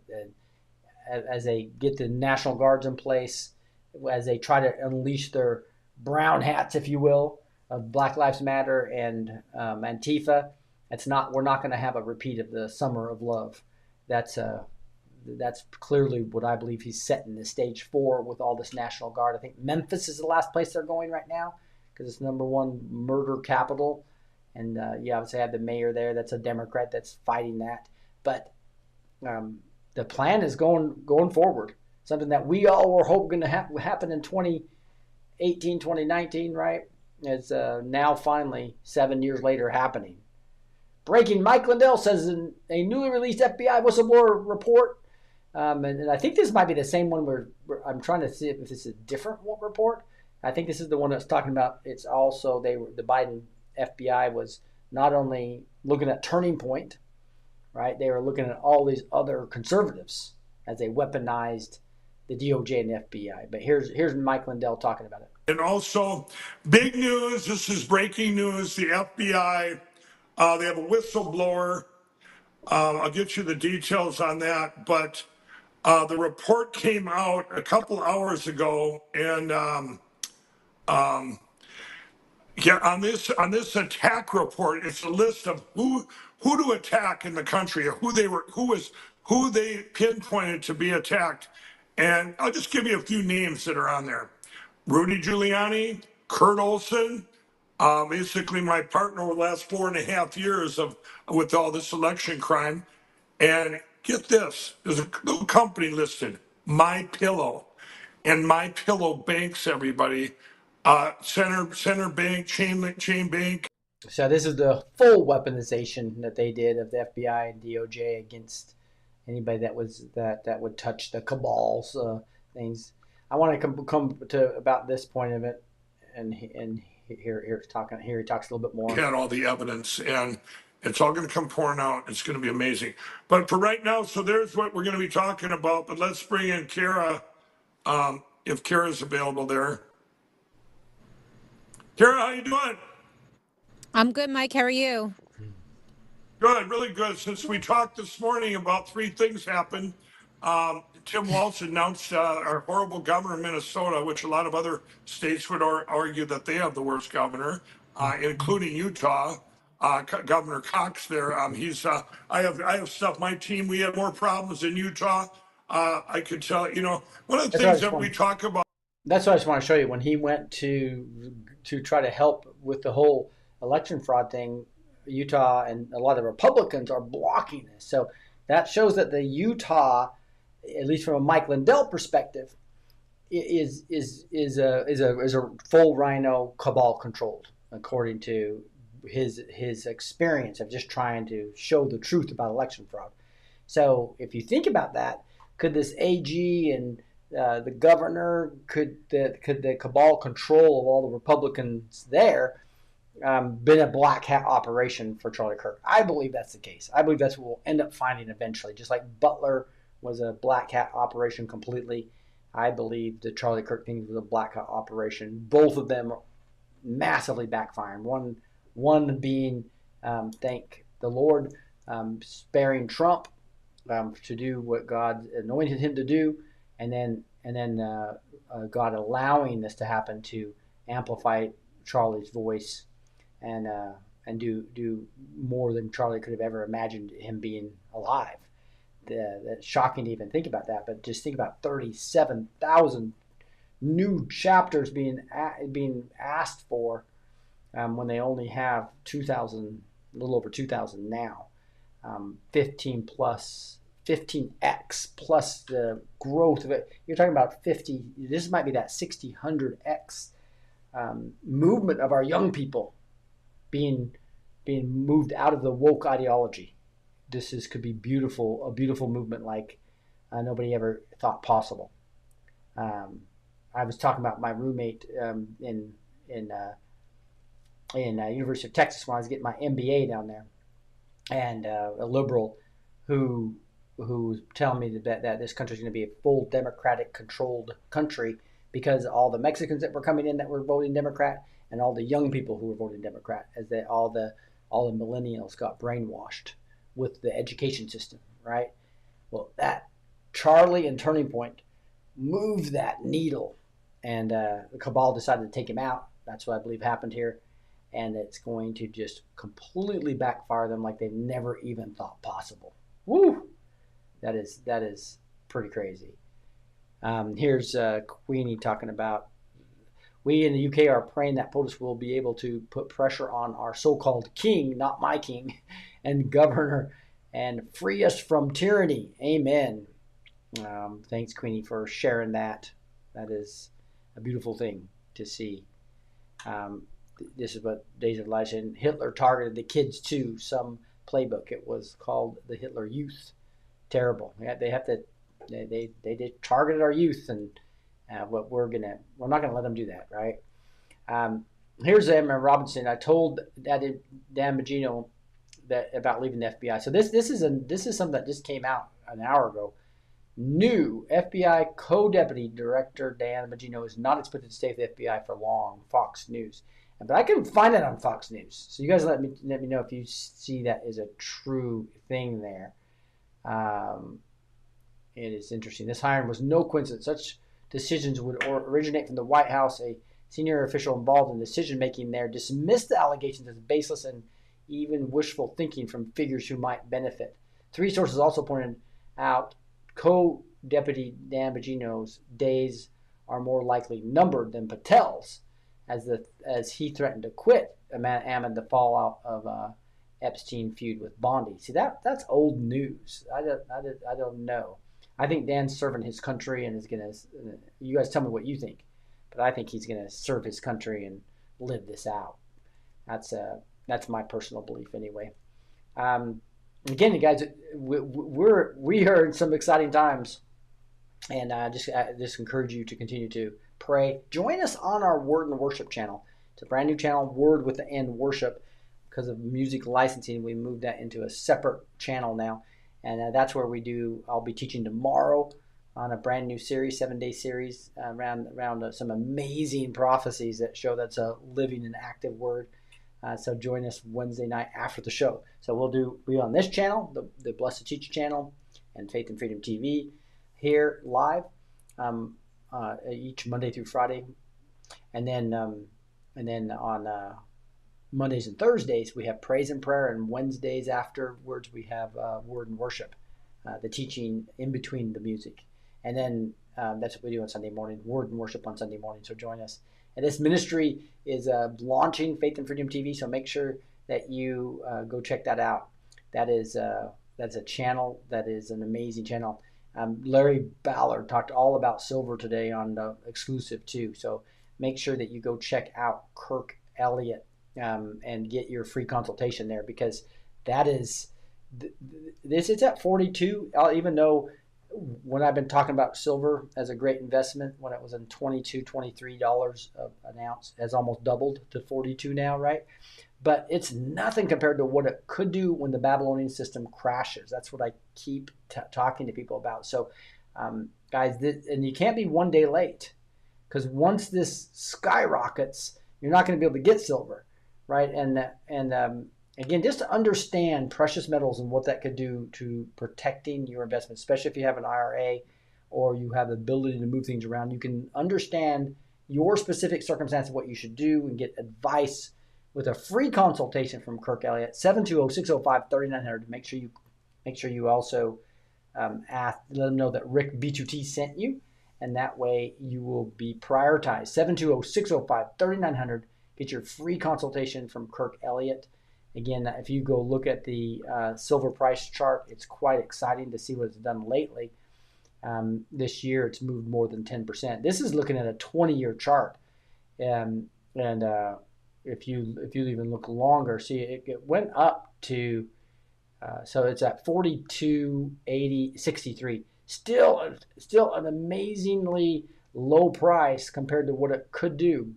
as they get the National Guards in place, as they try to unleash their brown hats, if you will, of Black Lives Matter and Antifa. We're not going to have a repeat of the Summer of Love. That's clearly what I believe he's setting the stage for with all this National Guard. I think Memphis is the last place they're going right now because it's #1 murder capital. And you obviously have the mayor there. That's a Democrat that's fighting that. But the plan is going forward. Something that we all were hoping to happen in 2018, 2019, right? It's now finally 7 years later happening. Breaking, Mike Lindell says in a newly released FBI whistleblower report, and I think this might be the same one where I'm trying to see if this is a different report. I think this is the one that's talking about. It's also the Biden FBI was not only looking at Turning Point, right? They were looking at all these other conservatives as they weaponized the DOJ and the FBI. But here's Mike Lindell talking about it. And also, big news. This is breaking news. The FBI, they have a whistleblower. I'll get you the details on that. But the report came out a couple hours ago, and yeah, on this attack report, it's a list of who to attack in the country, or who they pinpointed to be attacked. And I'll just give you a few names that are on there: Rudy Giuliani, Kurt Olson, basically my partner over the last 4.5 years with all this election crime. And get this, there's a little company listed, My Pillow, and My Pillow banks, everybody. Center Bank, Chain Bank. So this is the full weaponization that they did of the FBI and DOJ against anybody that would touch the cabal's things. I want to come to about this point of it, and here he talks a little bit more. Had all the evidence, and it's all going to come pouring out. It's going to be amazing. But for right now, so there's what we're going to be talking about. But let's bring in Kara, if Kara's available there. Kara, how you doing? I'm good, Mike. How are you? Good, really good. Since we talked this morning about 3 things happened, Tim Walz announced our horrible governor in Minnesota, which a lot of other states would argue that they have the worst governor, including Utah. Governor Cox there. I have stuff. My team, we had more problems in Utah. I could tell, one of the things that we talk about. That's what I just want to show you. When he went to try to help with the whole election fraud thing, Utah and a lot of Republicans are blocking this. So that shows that the Utah, at least from a Mike Lindell perspective, is a full rhino cabal controlled, according to his experience of just trying to show the truth about election fraud. So if you think about that, could this AG and the governor, could the cabal control of all the Republicans there been a black hat operation for Charlie Kirk? I believe that's the case. I believe that's what we'll end up finding eventually, just like Butler was a black hat operation completely. I believe the Charlie Kirk thing was a black hat operation. Both of them massively backfiring. One being, thank the Lord, sparing Trump to do what God anointed him to do, and then God allowing this to happen to amplify Charlie's voice and do more than Charlie could have ever imagined him being alive. That's shocking to even think about that, but just think about 37,000 new chapters being asked for when they only have 2,000, a little over 2,000 now. 15x plus the growth of it. You're talking about 50. This might be that 60, 100x movement of our young people being moved out of the woke ideology. This could be beautiful, a beautiful movement like nobody ever thought possible. I was talking about my roommate in University of Texas when I was getting my MBA down there, and a liberal who was telling me that this country is going to be a full Democratic controlled country because all the Mexicans that were coming in that were voting Democrat, and all the young people who were voting Democrat, as all the millennials got brainwashed with the education system, right? Well, that Charlie and Turning Point moved that needle, and the cabal decided to take him out. That's what I believe happened here, and it's going to just completely backfire them like they never even thought possible. Woo! That is pretty crazy. Here's Queenie talking about, we in the UK are praying that POTUS will be able to put pressure on our so-called king, not my king, and governor, and free us from tyranny. Amen. Thanks, Queenie, for sharing that. That is a beautiful thing to see. This is what Days of Elijah, and Hitler targeted the kids too. Some playbook. It was called the Hitler Youth. Terrible. They did targeted our youth, and we're not gonna let them do that, right? Here's Emma Robinson. I told Dan Bongino that about leaving the FBI. So this is something that just came out an hour ago. New FBI co-deputy director Dan Bongino is not expected to stay with the FBI for long. Fox News, but I couldn't find it on Fox News. So you guys let me know if you see that is a true thing there. It is interesting. This hiring was no coincidence. Such decisions would originate from the White House. A senior official involved in decision making there dismissed the allegations as baseless and even wishful thinking from figures who might benefit. Three sources also pointed out co-deputy Dan Bongino's days are more likely numbered than Patel's, as he threatened to quit amid the fallout of Epstein feud with Bondi. See, that's old news. I don't know. I think Dan's serving his country and is gonna. You guys tell me what you think, but I think he's gonna serve his country and live this out. That's my personal belief anyway. Again, you guys, we are in some exciting times, and I just encourage you to continue to pray. Join us on our Word and Worship channel. It's a brand new channel, Word with the End Worship. Because of music licensing, we moved that into a separate channel now, and that's where I'll be teaching tomorrow on a brand new series, 7-day series around some amazing prophecies that show that's a living and active word. So join us Wednesday night after the show. So we'll be on this channel, the Blessed Teacher channel, and Faith and Freedom TV here live each Monday through Friday, and then on Mondays and Thursdays we have praise and prayer, and Wednesdays afterwards we have word and worship, the teaching in between the music, and then that's what we do on Sunday morning, word and worship on Sunday morning. So join us. And this ministry is launching Faith and Freedom TV, so make sure that you go check that out. That's a channel that is an amazing channel. Larry Ballard talked all about silver today on the exclusive too. So make sure that you go check out Kirk Elliott and get your free consultation there, because that is this. It's at 42. Even though when I've been talking about silver as a great investment, when it was in $22, $23 an ounce, has almost doubled to 42 now, right? but it's nothing compared to what it could do when the Babylonian system crashes. That's what I keep talking to people about. So, guys, and you can't be one day late, because once this skyrockets, you're not going to be able to get silver, right? And again, just to understand precious metals and what that could do to protecting your investment, especially if you have an IRA or you have the ability to move things around, you can understand your specific circumstance of what you should do and get advice with a free consultation from Kirk Elliott. 720-605-3900. Make sure you also let them know that Rick B2T sent you, and that way you will be prioritized. 720-605-3900. Get your free consultation from Kirk Elliott. Again, if you go look at the silver price chart, it's quite exciting to see what it's done lately. This year, it's moved more than 10%. This is looking at a 20-year chart, and if you even look longer, see it went up to so it's at 42.80.63. Still an amazingly low price compared to what it could do.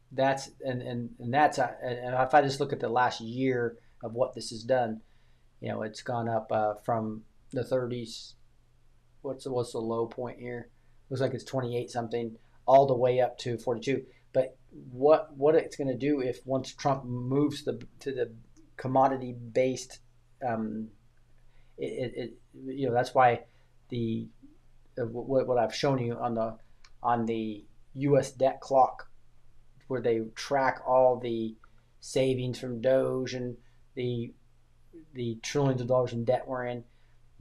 That's and if I just look at the last year of what this has done, it's gone up from the 30s. What's the low point here? Looks like it's 28 something, all the way up to 42. But what it's going to do if once Trump moves to the commodity based, that's why what I've shown you on the U.S. debt clock, where they track all the savings from Doge and the trillions of dollars in debt we're in,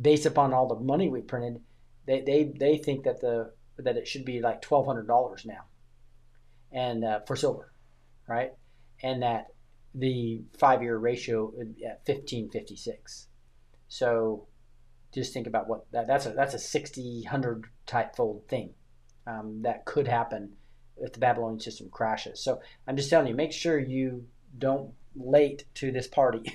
based upon all the money we printed. They think that it should be like $1,200 now, and for silver, right? And that the 5-year ratio at 15.56. So just think about what that's a 600 type fold thing that could happen if the Babylonian system crashes. So I'm just telling you, make sure you don't late to this party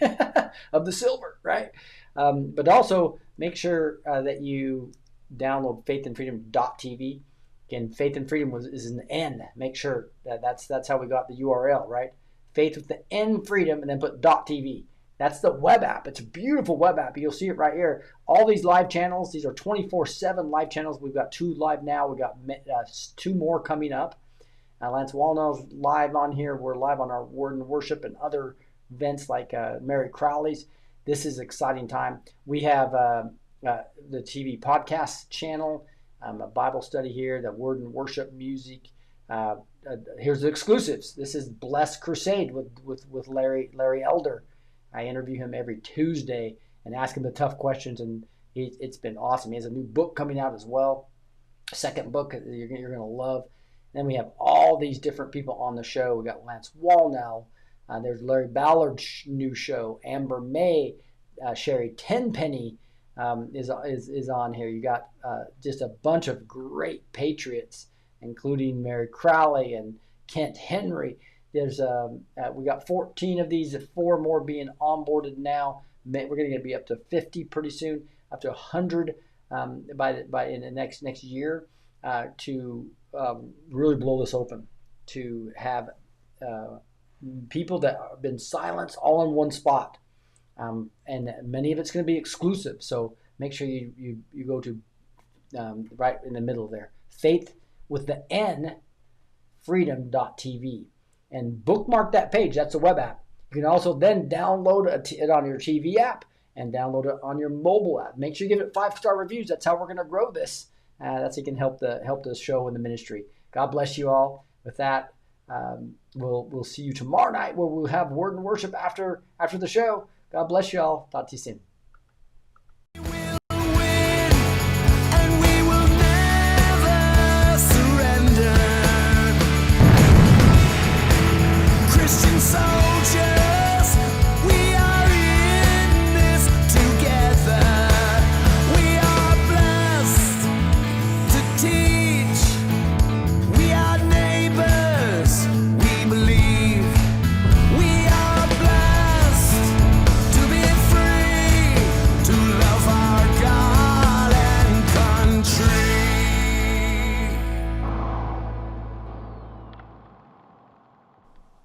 of the silver, right? But also make sure that you download faithandfreedom.tv. Again, Faith and Freedom is an N. Make sure that's how we got the URL, right? Faith with the N Freedom, and then put .tv. That's the web app. It's a beautiful web app. You'll see it right here. All these live channels, these are 24/7 live channels. We've got 2 live now. We've got 2 more coming up. Lance Wallnall's live on here. We're live on our Word and Worship and other events like Mary Crowley's. This is an exciting time. We have the TV podcast channel, a Bible study here, the Word and Worship music. Here's the exclusives. This is Blessed Crusade with Larry Elder. I interview him every Tuesday and ask him the tough questions, and it's been awesome. He has a new book coming out as well. Second book you're going to love. Then we have all these different people on the show. We got Lance Wallnall. There's Larry Ballard's new show. Amber May, Sherry Tenpenny is on here. You got just a bunch of great patriots, including Mary Crowley and Kent Henry. There's we got 14 of these, 4 more being onboarded now. We're going to be up to 50 pretty soon, up to 100 by in the next year to really blow this open, to have people that have been silenced all in one spot, and many of it's going to be exclusive. So make sure you go to right in the middle there, Faith with the N Freedom.tv, and bookmark that page. That's a web app. You can also then download it on your TV app and download it on your mobile app. Make sure you give it 5-star reviews. That's how we're going to grow this. That's how you can help the show and the ministry. God bless you all. With that, we'll see you tomorrow night, where we'll have Word and Worship after the show. God bless you all. Talk to you soon.